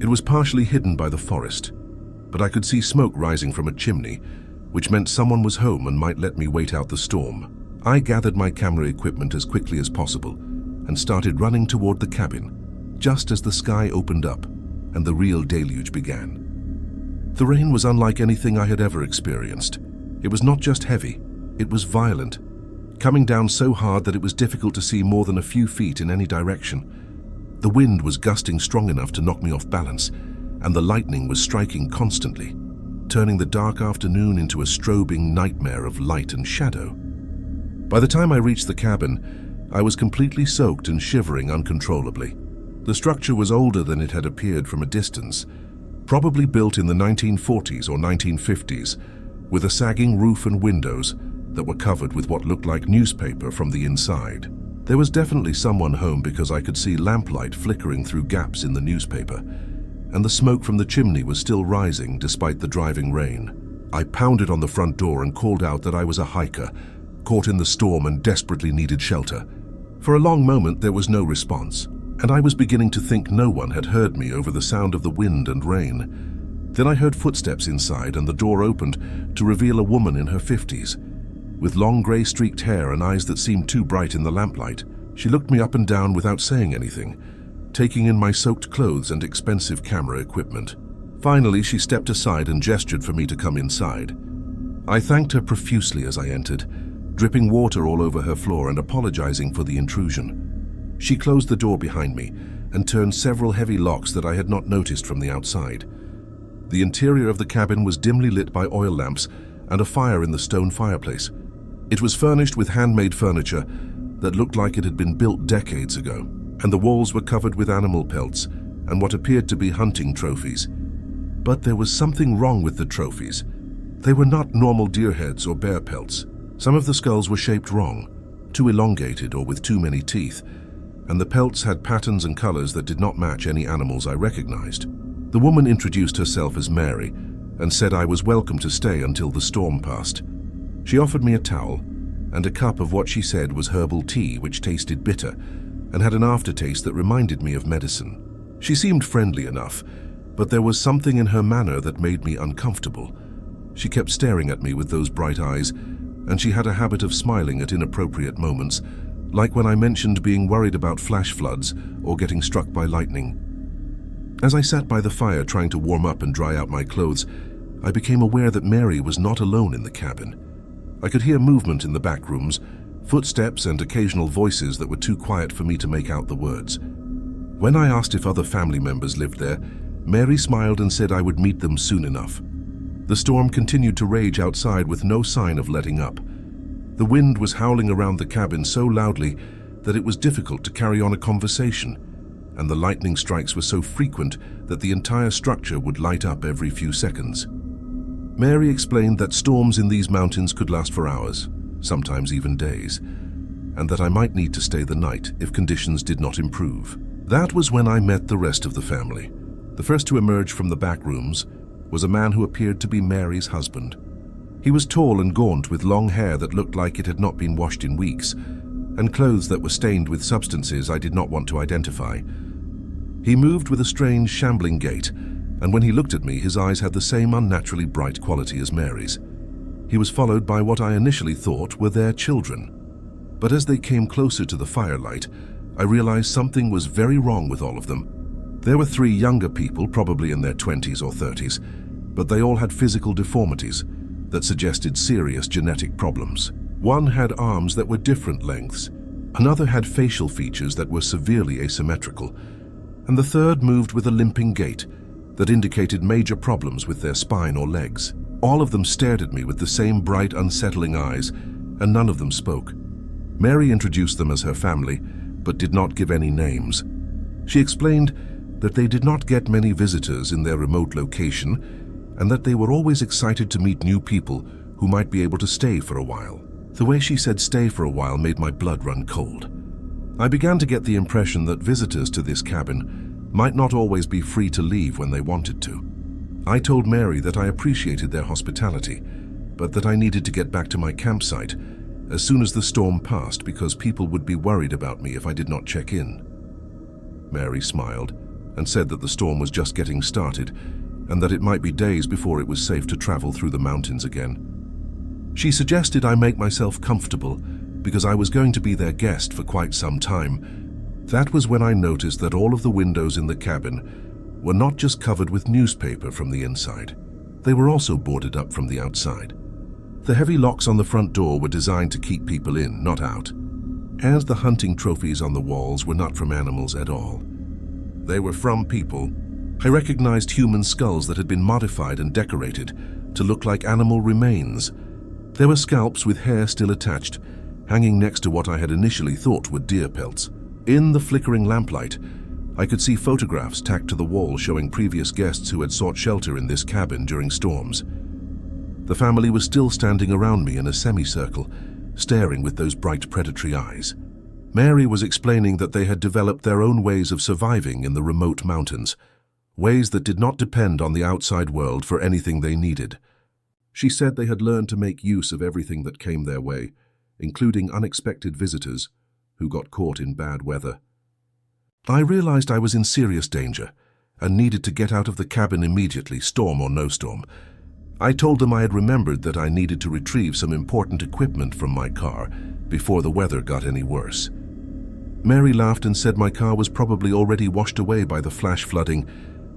It was partially hidden by the forest, but I could see smoke rising from a chimney, which meant someone was home and might let me wait out the storm. I gathered my camera equipment as quickly as possible and started running toward the cabin, just as the sky opened up and the real deluge began. The rain was unlike anything I had ever experienced. It was not just heavy, it was violent, coming down so hard that it was difficult to see more than a few feet in any direction. The wind was gusting strong enough to knock me off balance, and the lightning was striking constantly, turning the dark afternoon into a strobing nightmare of light and shadow. By the time I reached the cabin, I was completely soaked and shivering uncontrollably. The structure was older than it had appeared from a distance, probably built in the 1940s or 1950s, with a sagging roof and windows that were covered with what looked like newspaper from the inside. There was definitely someone home because I could see lamplight flickering through gaps in the newspaper, and the smoke from the chimney was still rising despite the driving rain. I pounded on the front door and called out that I was a hiker, caught in the storm and desperately needed shelter. For a long moment there was no response, and I was beginning to think no one had heard me over the sound of the wind and rain. Then I heard footsteps inside, and the door opened to reveal a woman in her 50s. With long grey streaked hair and eyes that seemed too bright in the lamplight, she looked me up and down without saying anything, taking in my soaked clothes and expensive camera equipment. Finally, she stepped aside and gestured for me to come inside. I thanked her profusely as I entered, dripping water all over her floor and apologizing for the intrusion. She closed the door behind me and turned several heavy locks that I had not noticed from the outside. The interior of the cabin was dimly lit by oil lamps and a fire in the stone fireplace. It was furnished with handmade furniture that looked like it had been built decades ago, and the walls were covered with animal pelts and what appeared to be hunting trophies. But there was something wrong with the trophies. They were not normal deer heads or bear pelts. Some of the skulls were shaped wrong, too elongated or with too many teeth, and the pelts had patterns and colors that did not match any animals I recognized. The woman introduced herself as Mary and said I was welcome to stay until the storm passed. She offered me a towel and a cup of what she said was herbal tea, which tasted bitter and had an aftertaste that reminded me of medicine. She seemed friendly enough, but there was something in her manner that made me uncomfortable. She kept staring at me with those bright eyes, and she had a habit of smiling at inappropriate moments, like when I mentioned being worried about flash floods or getting struck by lightning. As I sat by the fire trying to warm up and dry out my clothes, I became aware that Mary was not alone in the cabin. I could hear movement in the back rooms, footsteps and occasional voices that were too quiet for me to make out the words. When I asked if other family members lived there, Mary smiled and said I would meet them soon enough. The storm continued to rage outside with no sign of letting up. The wind was howling around the cabin so loudly that it was difficult to carry on a conversation, and the lightning strikes were so frequent that the entire structure would light up every few seconds. Mary explained that storms in these mountains could last for hours, sometimes even days, and that I might need to stay the night if conditions did not improve. That was when I met the rest of the family. The first to emerge from the back rooms was a man who appeared to be Mary's husband. He was tall and gaunt with long hair that looked like it had not been washed in weeks, and clothes that were stained with substances I did not want to identify. He moved with a strange, shambling gait, and when he looked at me, his eyes had the same unnaturally bright quality as Mary's. He was followed by what I initially thought were their children. But as they came closer to the firelight, I realized something was very wrong with all of them. There were 3 younger people, probably in their 20s or 30s, but they all had physical deformities that suggested serious genetic problems. One had arms that were different lengths, another had facial features that were severely asymmetrical, and the third moved with a limping gait that indicated major problems with their spine or legs. All of them stared at me with the same bright, unsettling eyes, and none of them spoke. Mary introduced them as her family, but did not give any names. She explained that they did not get many visitors in their remote location, and that they were always excited to meet new people who might be able to stay for a while. The way she said stay for a while made my blood run cold. I began to get the impression that visitors to this cabin might not always be free to leave when they wanted to. I told Mary that I appreciated their hospitality, but that I needed to get back to my campsite as soon as the storm passed because people would be worried about me if I did not check in. Mary smiled and said that the storm was just getting started and that it might be days before it was safe to travel through the mountains again. She suggested I make myself comfortable because I was going to be their guest for quite some time. That was when I noticed that all of the windows in the cabin were not just covered with newspaper from the inside. They were also boarded up from the outside. The heavy locks on the front door were designed to keep people in, not out. And the hunting trophies on the walls were not from animals at all. They were from people. I recognized human skulls that had been modified and decorated to look like animal remains. There were scalps with hair still attached, hanging next to what I had initially thought were deer pelts. In the flickering lamplight, I could see photographs tacked to the wall showing previous guests who had sought shelter in this cabin during storms. The family was still standing around me in a semicircle, staring with those bright predatory eyes. Mary was explaining that they had developed their own ways of surviving in the remote mountains, ways that did not depend on the outside world for anything they needed. She said they had learned to make use of everything that came their way, including unexpected visitors who got caught in bad weather. I realized I was in serious danger and needed to get out of the cabin immediately, storm or no storm. I told them I had remembered that I needed to retrieve some important equipment from my car before the weather got any worse. Mary laughed and said my car was probably already washed away by the flash flooding,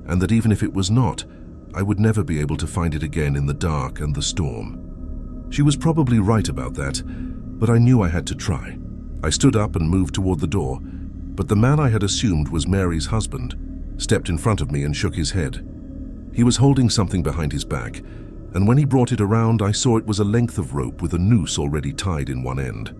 and that even if it was not, I would never be able to find it again in the dark and the storm. She was probably right about that, but I knew I had to try. I stood up and moved toward the door, but the man I had assumed was Mary's husband stepped in front of me and shook his head. He was holding something behind his back, and when he brought it around, I saw it was a length of rope with a noose already tied in one end.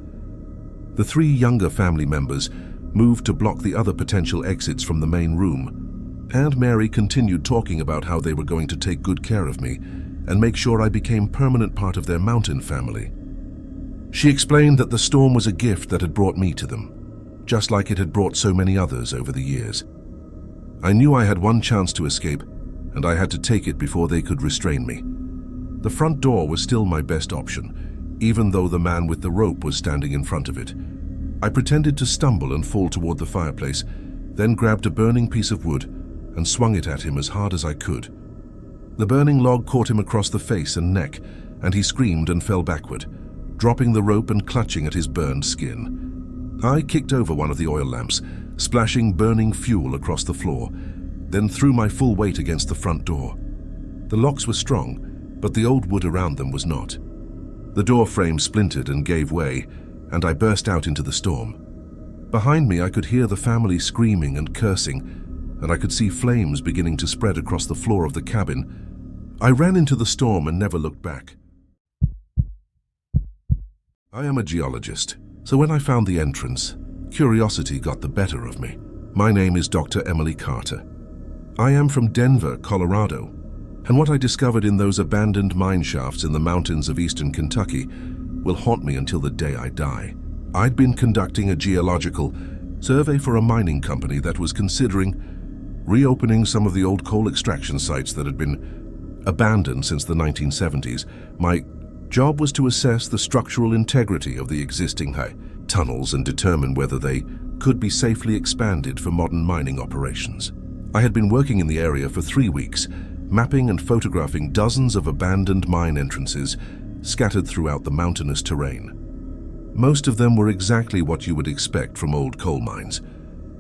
The three younger family members moved to block the other potential exits from the main room, and Mary continued talking about how they were going to take good care of me and make sure I became permanent part of their mountain family. She explained that the storm was a gift that had brought me to them, just like it had brought so many others over the years. I knew I had one chance to escape, and I had to take it before they could restrain me. The front door was still my best option, even though the man with the rope was standing in front of it. I pretended to stumble and fall toward the fireplace, then grabbed a burning piece of wood and swung it at him as hard as I could. The burning log caught him across the face and neck, and he screamed and fell backward, dropping the rope and clutching at his burned skin. I kicked over one of the oil lamps, splashing burning fuel across the floor, then threw my full weight against the front door. The locks were strong, but the old wood around them was not. The door frame splintered and gave way, and I burst out into the storm. Behind me, I could hear the family screaming and cursing, and I could see flames beginning to spread across the floor of the cabin. I ran into the storm and never looked back. I am a geologist, so when I found the entrance, curiosity got the better of me. My name is Dr. Emily Carter. I am from Denver, Colorado, and what I discovered in those abandoned mine shafts in the mountains of eastern Kentucky will haunt me until the day I die. I'd been conducting a geological survey for a mining company that was considering reopening some of the old coal extraction sites that had been abandoned since the 1970s. My job was to assess the structural integrity of the existing tunnels and determine whether they could be safely expanded for modern mining operations. I had been working in the area for 3 weeks, mapping and photographing dozens of abandoned mine entrances scattered throughout the mountainous terrain. Most of them were exactly what you would expect from old coal mines.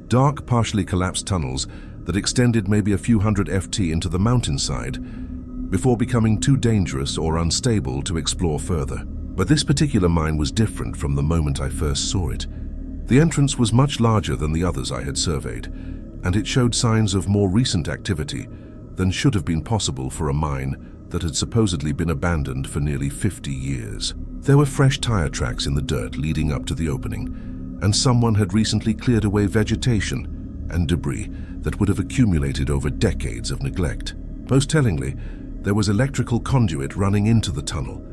Dark, partially collapsed tunnels that extended maybe a few hundred FT into the mountainside before becoming too dangerous or unstable to explore further. But this particular mine was different from the moment I first saw it. The entrance was much larger than the others I had surveyed, and it showed signs of more recent activity than should have been possible for a mine that had supposedly been abandoned for nearly 50 years. There were fresh tire tracks in the dirt leading up to the opening, and someone had recently cleared away vegetation and debris that would have accumulated over decades of neglect. Most tellingly, there was electrical conduit running into the tunnel,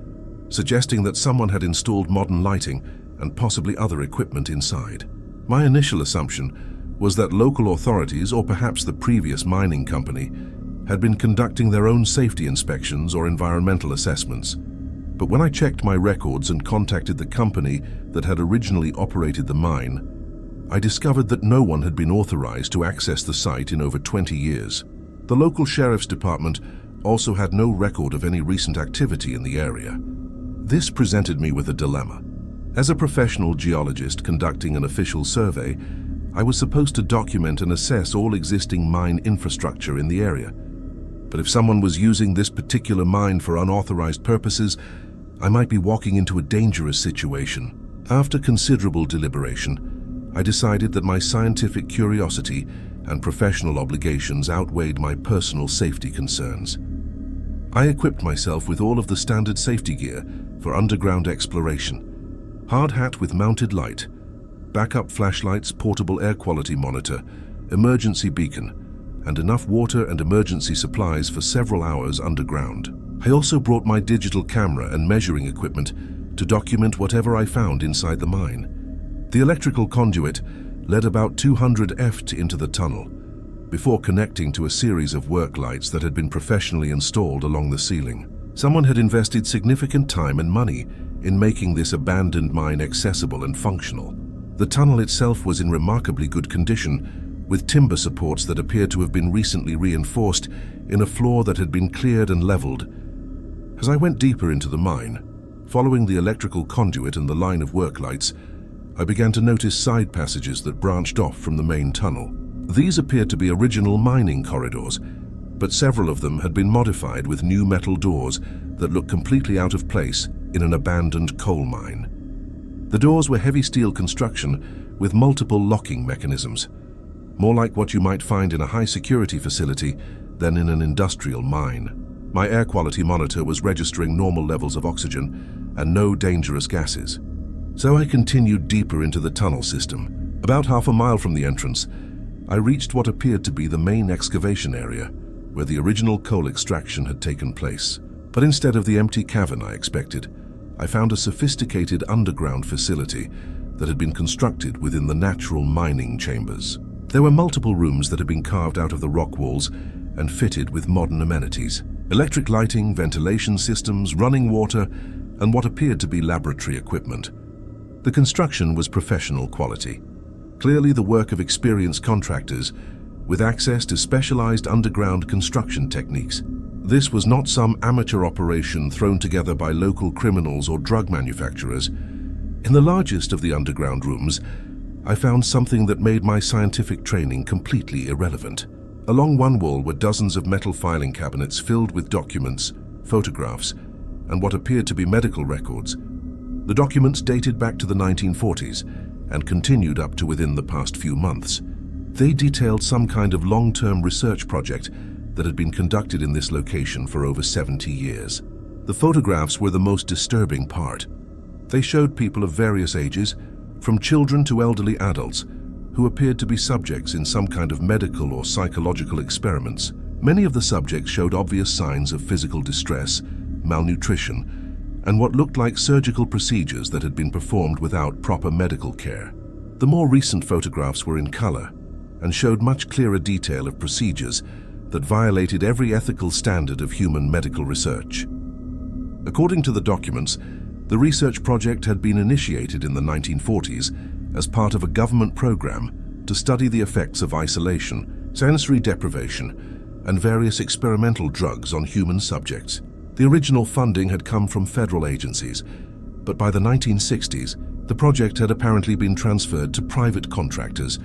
suggesting that someone had installed modern lighting and possibly other equipment inside. My initial assumption was that local authorities, or perhaps the previous mining company, had been conducting their own safety inspections or environmental assessments. But when I checked my records and contacted the company that had originally operated the mine, I discovered that no one had been authorized to access the site in over 20 years. The local sheriff's department also had no record of any recent activity in the area. This presented me with a dilemma. As a professional geologist conducting an official survey, I was supposed to document and assess all existing mine infrastructure in the area. But if someone was using this particular mine for unauthorized purposes, I might be walking into a dangerous situation. After considerable deliberation, I decided that my scientific curiosity and professional obligations outweighed my personal safety concerns. I equipped myself with all of the standard safety gear for underground exploration: hard hat with mounted light, backup flashlights, portable air quality monitor, emergency beacon, and enough water and emergency supplies for several hours underground. I also brought my digital camera and measuring equipment to document whatever I found inside the mine. The electrical conduit led about 200 feet into the tunnel, before connecting to a series of work lights that had been professionally installed along the ceiling. Someone had invested significant time and money in making this abandoned mine accessible and functional. The tunnel itself was in remarkably good condition, with timber supports that appeared to have been recently reinforced in a floor that had been cleared and leveled. As I went deeper into the mine, following the electrical conduit and the line of work lights, I began to notice side passages that branched off from the main tunnel. These appeared to be original mining corridors, but several of them had been modified with new metal doors that looked completely out of place in an abandoned coal mine. The doors were heavy steel construction with multiple locking mechanisms, more like what you might find in a high-security facility than in an industrial mine. My air quality monitor was registering normal levels of oxygen and no dangerous gases. So I continued deeper into the tunnel system. About half a mile from the entrance, I reached what appeared to be the main excavation area, where the original coal extraction had taken place. But instead of the empty cavern I expected, I found a sophisticated underground facility that had been constructed within the natural mining chambers. There were multiple rooms that had been carved out of the rock walls and fitted with modern amenities: electric lighting, ventilation systems, running water, and what appeared to be laboratory equipment. The construction was professional quality, clearly the work of experienced contractors with access to specialized underground construction techniques. This was not some amateur operation thrown together by local criminals or drug manufacturers. In the largest of the underground rooms, I found something that made my scientific training completely irrelevant. Along one wall were dozens of metal filing cabinets filled with documents, photographs, and what appeared to be medical records. The documents dated back to the 1940s and continued up to within the past few months. They detailed some kind of long-term research project that had been conducted in this location for over 70 years. The photographs were the most disturbing part. They showed people of various ages, from children to elderly adults, who appeared to be subjects in some kind of medical or psychological experiments. Many of the subjects showed obvious signs of physical distress, malnutrition, and what looked like surgical procedures that had been performed without proper medical care. The more recent photographs were in color and showed much clearer detail of procedures that violated every ethical standard of human medical research. According to the documents, the research project had been initiated in the 1940s as part of a government program to study the effects of isolation, sensory deprivation, and various experimental drugs on human subjects. The original funding had come from federal agencies, but by the 1960s, the project had apparently been transferred to private contractors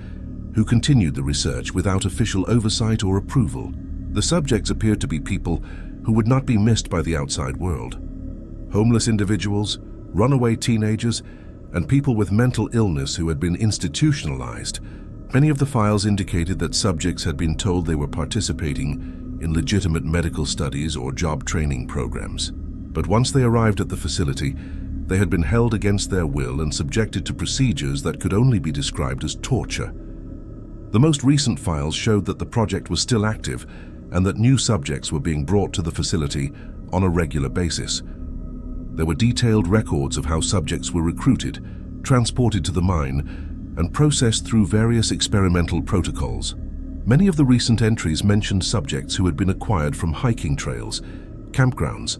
who continued the research without official oversight or approval. The subjects appeared to be people who would not be missed by the outside world: homeless individuals, runaway teenagers, and people with mental illness who had been institutionalized. Many of the files indicated that subjects had been told they were participating in legitimate medical studies or job training programs. But once they arrived at the facility, they had been held against their will and subjected to procedures that could only be described as torture. The most recent files showed that the project was still active and that new subjects were being brought to the facility on a regular basis. There were detailed records of how subjects were recruited, transported to the mine, and processed through various experimental protocols. Many of the recent entries mentioned subjects who had been acquired from hiking trails, campgrounds,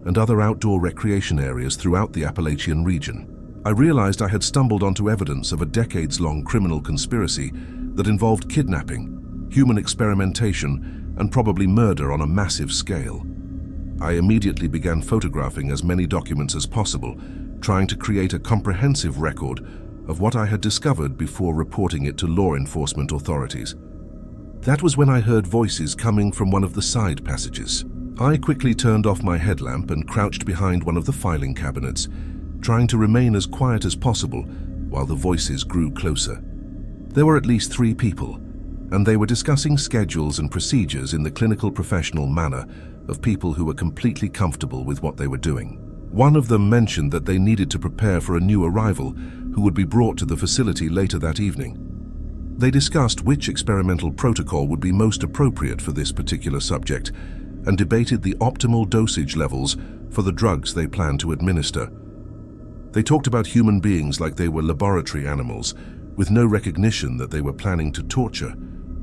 and other outdoor recreation areas throughout the Appalachian region. I realized I had stumbled onto evidence of a decades-long criminal conspiracy that involved kidnapping, human experimentation, and probably murder on a massive scale. I immediately began photographing as many documents as possible, trying to create a comprehensive record of what I had discovered before reporting it to law enforcement authorities. That was when I heard voices coming from one of the side passages. I quickly turned off my headlamp and crouched behind one of the filing cabinets, trying to remain as quiet as possible while the voices grew closer. There were at least 3 people, and they were discussing schedules and procedures in the clinical professional manner of people who were completely comfortable with what they were doing. One of them mentioned that they needed to prepare for a new arrival who would be brought to the facility later that evening. They discussed which experimental protocol would be most appropriate for this particular subject and debated the optimal dosage levels for the drugs they planned to administer. They talked about human beings like they were laboratory animals, with no recognition that they were planning to torture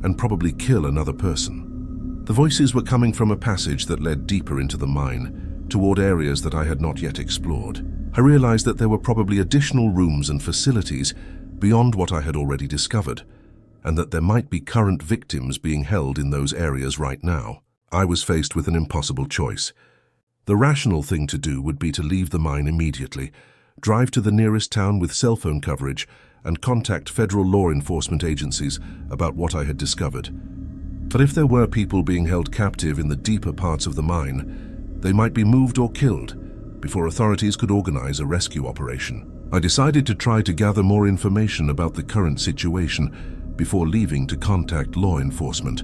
and probably kill another person. The voices were coming from a passage that led deeper into the mine, toward areas that I had not yet explored. I realized that there were probably additional rooms and facilities beyond what I had already discovered, and that there might be current victims being held in those areas right now. I was faced with an impossible choice. The rational thing to do would be to leave the mine immediately, drive to the nearest town with cell phone coverage, and contact federal law enforcement agencies about what I had discovered. But if there were people being held captive in the deeper parts of the mine, they might be moved or killed before authorities could organize a rescue operation. I decided to try to gather more information about the current situation before leaving to contact law enforcement.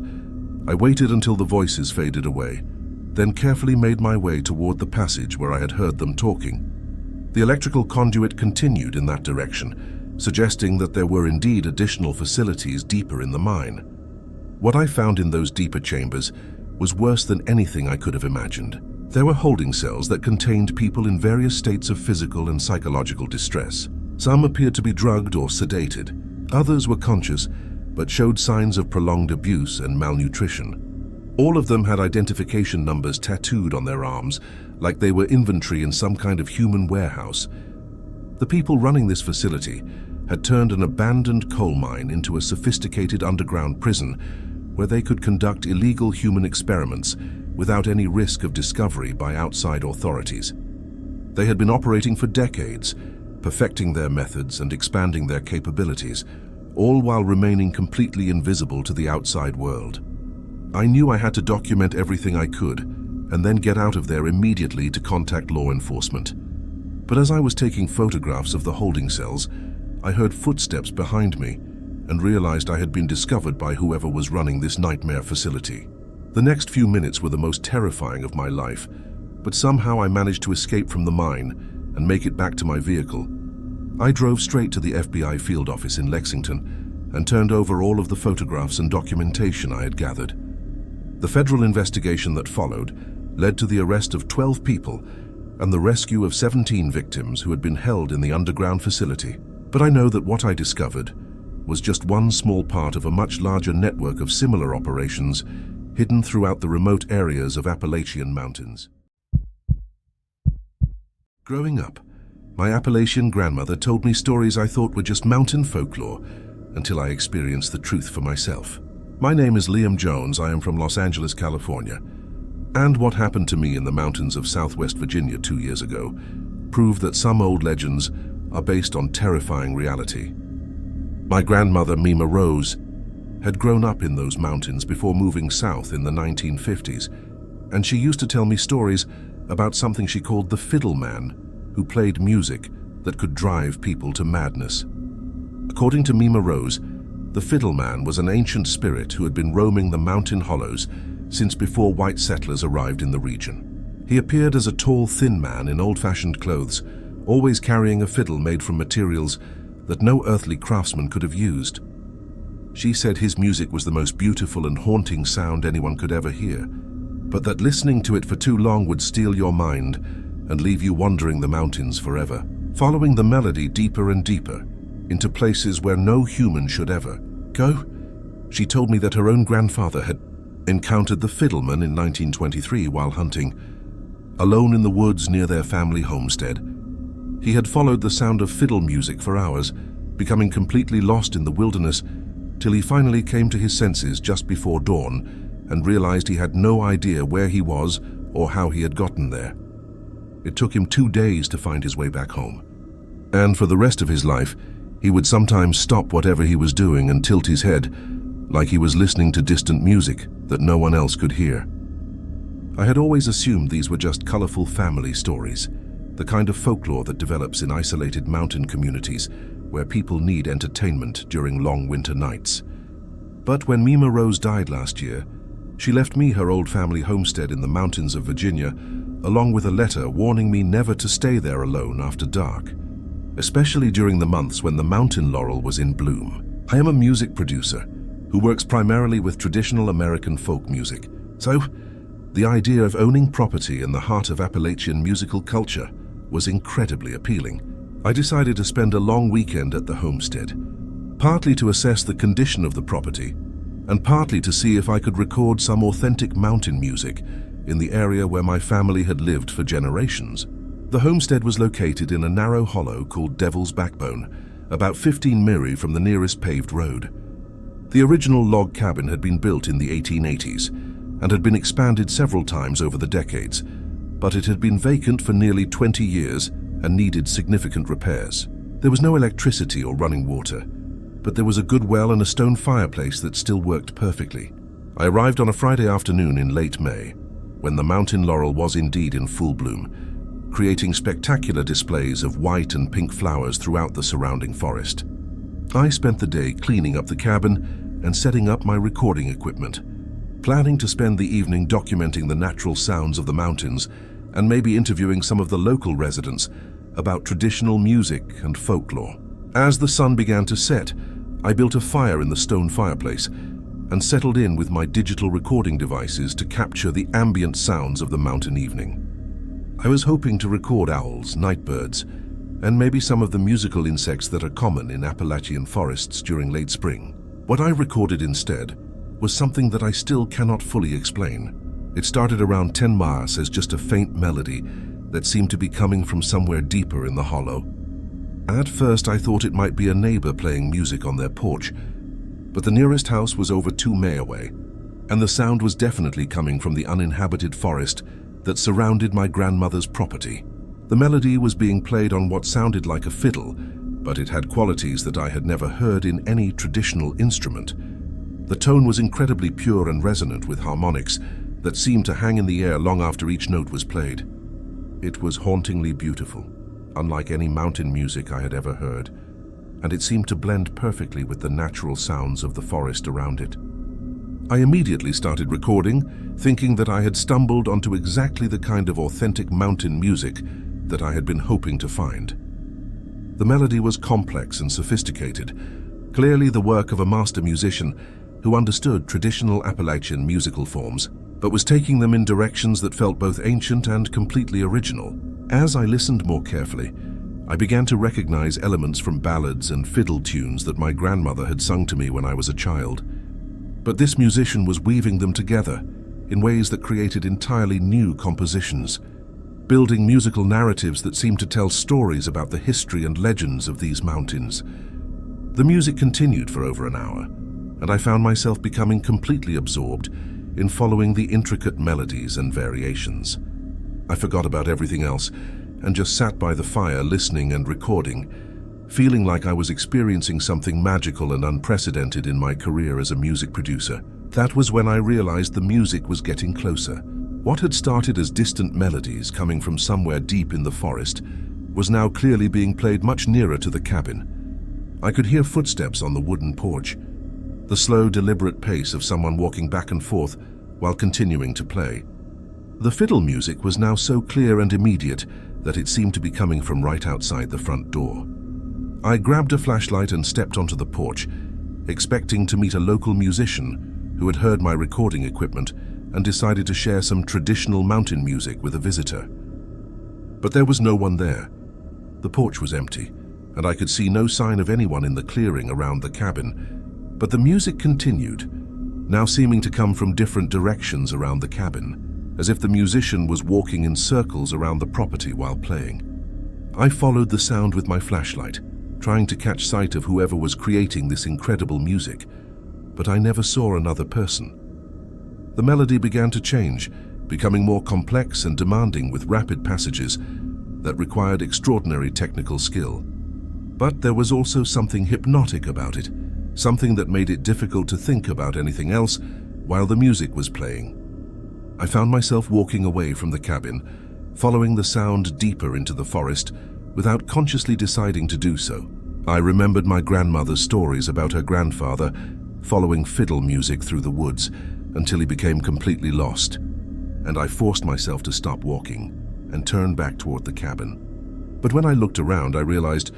I waited until the voices faded away, then carefully made my way toward the passage where I had heard them talking. The electrical conduit continued in that direction, suggesting that there were indeed additional facilities deeper in the mine. What I found in those deeper chambers was worse than anything I could have imagined. There were holding cells that contained people in various states of physical and psychological distress. Some appeared to be drugged or sedated. Others were conscious, but showed signs of prolonged abuse and malnutrition. All of them had identification numbers tattooed on their arms, like they were inventory in some kind of human warehouse. The people running this facility had turned an abandoned coal mine into a sophisticated underground prison where they could conduct illegal human experiments without any risk of discovery by outside authorities. They had been operating for decades, perfecting their methods and expanding their capabilities, all while remaining completely invisible to the outside world. I knew I had to document everything I could and then get out of there immediately to contact law enforcement. But as I was taking photographs of the holding cells, I heard footsteps behind me and realized I had been discovered by whoever was running this nightmare facility. The next few minutes were the most terrifying of my life, but somehow I managed to escape from the mine and make it back to my vehicle. I drove straight to the FBI field office in Lexington and turned over all of the photographs and documentation I had gathered. The federal investigation that followed led to the arrest of 12 people and the rescue of 17 victims who had been held in the underground facility. But I know that what I discovered was just one small part of a much larger network of similar operations hidden throughout the remote areas of Appalachian Mountains. Growing up, my Appalachian grandmother told me stories I thought were just mountain folklore until I experienced the truth for myself. My name is Liam Jones. I am from Los Angeles, California. And what happened to me in the mountains of Southwest Virginia 2 years ago proved that some old legends are based on terrifying reality. My grandmother, Mima Rose, had grown up in those mountains before moving south in the 1950s, and she used to tell me stories about something she called the Fiddle Man, who played music that could drive people to madness. According to Mima Rose, the Fiddle Man was an ancient spirit who had been roaming the mountain hollows since before white settlers arrived in the region. He appeared as a tall, thin man in old-fashioned clothes, always carrying a fiddle made from materials that no earthly craftsman could have used. She said his music was the most beautiful and haunting sound anyone could ever hear, but that listening to it for too long would steal your mind and leave you wandering the mountains forever, following the melody deeper and deeper into places where no human should ever go. She told me that her own grandfather had encountered the Fiddleman in 1923 while hunting, alone in the woods near their family homestead. He had followed the sound of fiddle music for hours, becoming completely lost in the wilderness, till he finally came to his senses just before dawn and realized he had no idea where he was or how he had gotten there. It took him 2 days to find his way back home. And for the rest of his life, he would sometimes stop whatever he was doing and tilt his head, like he was listening to distant music that no one else could hear. I had always assumed these were just colorful family stories, the kind of folklore that develops in isolated mountain communities where people need entertainment during long winter nights. But when Mima Rose died last year, she left me her old family homestead in the mountains of Virginia, along with a letter warning me never to stay there alone after dark, especially during the months when the mountain laurel was in bloom. I am a music producer who works primarily with traditional American folk music, so the idea of owning property in the heart of Appalachian musical culture was incredibly appealing. I decided to spend a long weekend at the homestead, partly to assess the condition of the property, and partly to see if I could record some authentic mountain music in the area where my family had lived for generations. The homestead was located in a narrow hollow called Devil's Backbone, about 15 miri from the nearest paved road. The original log cabin had been built in the 1880s and had been expanded several times over the decades, but it had been vacant for nearly 20 years and needed significant repairs. There was no electricity or running water, but there was a good well and a stone fireplace that still worked perfectly. I arrived on a Friday afternoon in late May, when the mountain laurel was indeed in full bloom, creating spectacular displays of white and pink flowers throughout the surrounding forest. I spent the day cleaning up the cabin and setting up my recording equipment, planning to spend the evening documenting the natural sounds of the mountains and maybe interviewing some of the local residents about traditional music and folklore. As the sun began to set, I built a fire in the stone fireplace and settled in with my digital recording devices to capture the ambient sounds of the mountain evening. I was hoping to record owls, nightbirds, and maybe some of the musical insects that are common in Appalachian forests during late spring. What I recorded instead was something that I still cannot fully explain. It started around 10 miles as just a faint melody that seemed to be coming from somewhere deeper in the hollow. At first I thought it might be a neighbor playing music on their porch, but the nearest house was over 2 miles away, and the sound was definitely coming from the uninhabited forest that surrounded my grandmother's property. The melody was being played on what sounded like a fiddle, but it had qualities that I had never heard in any traditional instrument. The tone was incredibly pure and resonant with harmonics that seemed to hang in the air long after each note was played. It was hauntingly beautiful, unlike any mountain music I had ever heard, and it seemed to blend perfectly with the natural sounds of the forest around it. I immediately started recording, thinking that I had stumbled onto exactly the kind of authentic mountain music that I had been hoping to find. The melody was complex and sophisticated, clearly the work of a master musician who understood traditional Appalachian musical forms, but was taking them in directions that felt both ancient and completely original. As I listened more carefully, I began to recognize elements from ballads and fiddle tunes that my grandmother had sung to me when I was a child. But this musician was weaving them together in ways that created entirely new compositions, building musical narratives that seemed to tell stories about the history and legends of these mountains. The music continued for over an hour, and I found myself becoming completely absorbed in following the intricate melodies and variations. I forgot about everything else and just sat by the fire listening and recording, feeling like I was experiencing something magical and unprecedented in my career as a music producer. That was when I realized the music was getting closer. What had started as distant melodies coming from somewhere deep in the forest was now clearly being played much nearer to the cabin. I could hear footsteps on the wooden porch, the slow, deliberate pace of someone walking back and forth while continuing to play. The fiddle music was now so clear and immediate that it seemed to be coming from right outside the front door. I grabbed a flashlight and stepped onto the porch, expecting to meet a local musician who had heard my recording equipment and decided to share some traditional mountain music with a visitor. But there was no one there. The porch was empty, and I could see no sign of anyone in the clearing around the cabin. But the music continued, now seeming to come from different directions around the cabin, as if the musician was walking in circles around the property while playing. I followed the sound with my flashlight, trying to catch sight of whoever was creating this incredible music, but I never saw another person. The melody began to change, becoming more complex and demanding with rapid passages that required extraordinary technical skill. But there was also something hypnotic about it, something that made it difficult to think about anything else while the music was playing. I found myself walking away from the cabin, following the sound deeper into the forest without consciously deciding to do so. I remembered my grandmother's stories about her grandfather following fiddle music through the woods until he became completely lost, and I forced myself to stop walking and turn back toward the cabin. But when I looked around, I realized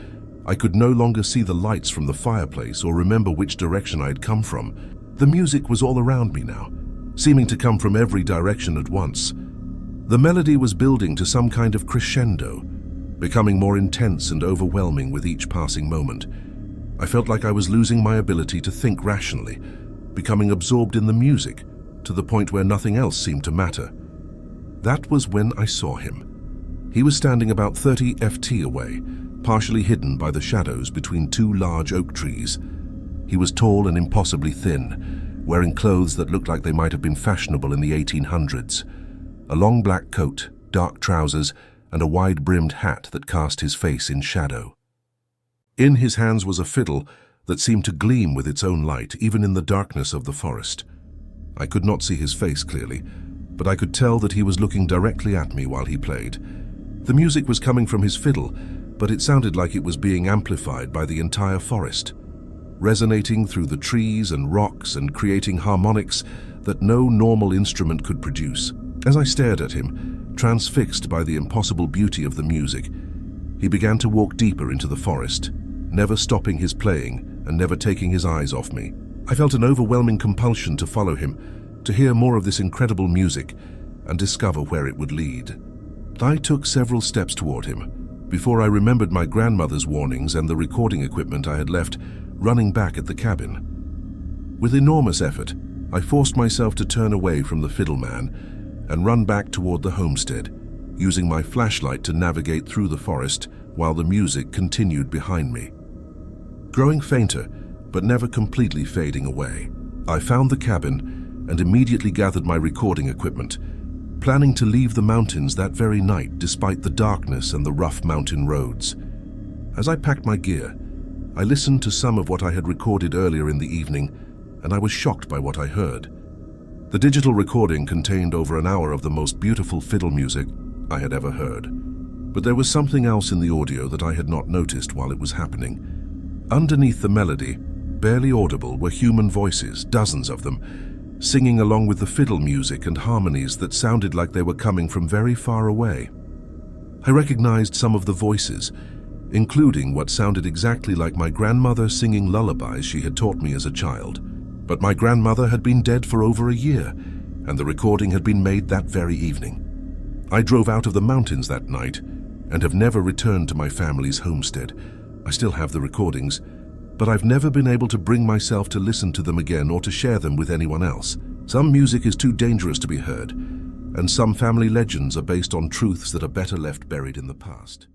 I could no longer see the lights from the fireplace or remember which direction I had come from. The music was all around me now, seeming to come from every direction at once. The melody was building to some kind of crescendo, becoming more intense and overwhelming with each passing moment. I felt like I was losing my ability to think rationally, becoming absorbed in the music to the point where nothing else seemed to matter. That was when I saw him. He was standing about 30 ft away, partially hidden by the shadows between two large oak trees. He was tall and impossibly thin, wearing clothes that looked like they might have been fashionable in the 1800s. A long black coat, dark trousers, and a wide-brimmed hat that cast his face in shadow. In his hands was a fiddle that seemed to gleam with its own light, even in the darkness of the forest. I could not see his face clearly, but I could tell that he was looking directly at me while he played. The music was coming from his fiddle, but it sounded like it was being amplified by the entire forest, resonating through the trees and rocks and creating harmonics that no normal instrument could produce. As I stared at him, transfixed by the impossible beauty of the music, he began to walk deeper into the forest, never stopping his playing and never taking his eyes off me. I felt an overwhelming compulsion to follow him, to hear more of this incredible music and discover where it would lead. I took several steps toward him before I remembered my grandmother's warnings and the recording equipment I had left running back at the cabin. With enormous effort, I forced myself to turn away from the fiddleman and run back toward the homestead, using my flashlight to navigate through the forest while the music continued behind me. Growing fainter, but never completely fading away, I found the cabin and immediately gathered my recording equipment, planning to leave the mountains that very night despite the darkness and the rough mountain roads. As I packed my gear, I listened to some of what I had recorded earlier in the evening, and I was shocked by what I heard. The digital recording contained over an hour of the most beautiful fiddle music I had ever heard. But there was something else in the audio that I had not noticed while it was happening. Underneath the melody, barely audible, were human voices, dozens of them, singing along with the fiddle music and harmonies that sounded like they were coming from very far away. I recognized some of the voices, including what sounded exactly like my grandmother singing lullabies she had taught me as a child. But my grandmother had been dead for over a year, and the recording had been made that very evening. I drove out of the mountains that night and have never returned to my family's homestead. I still have the recordings, but I've never been able to bring myself to listen to them again or to share them with anyone else. Some music is too dangerous to be heard, and some family legends are based on truths that are better left buried in the past.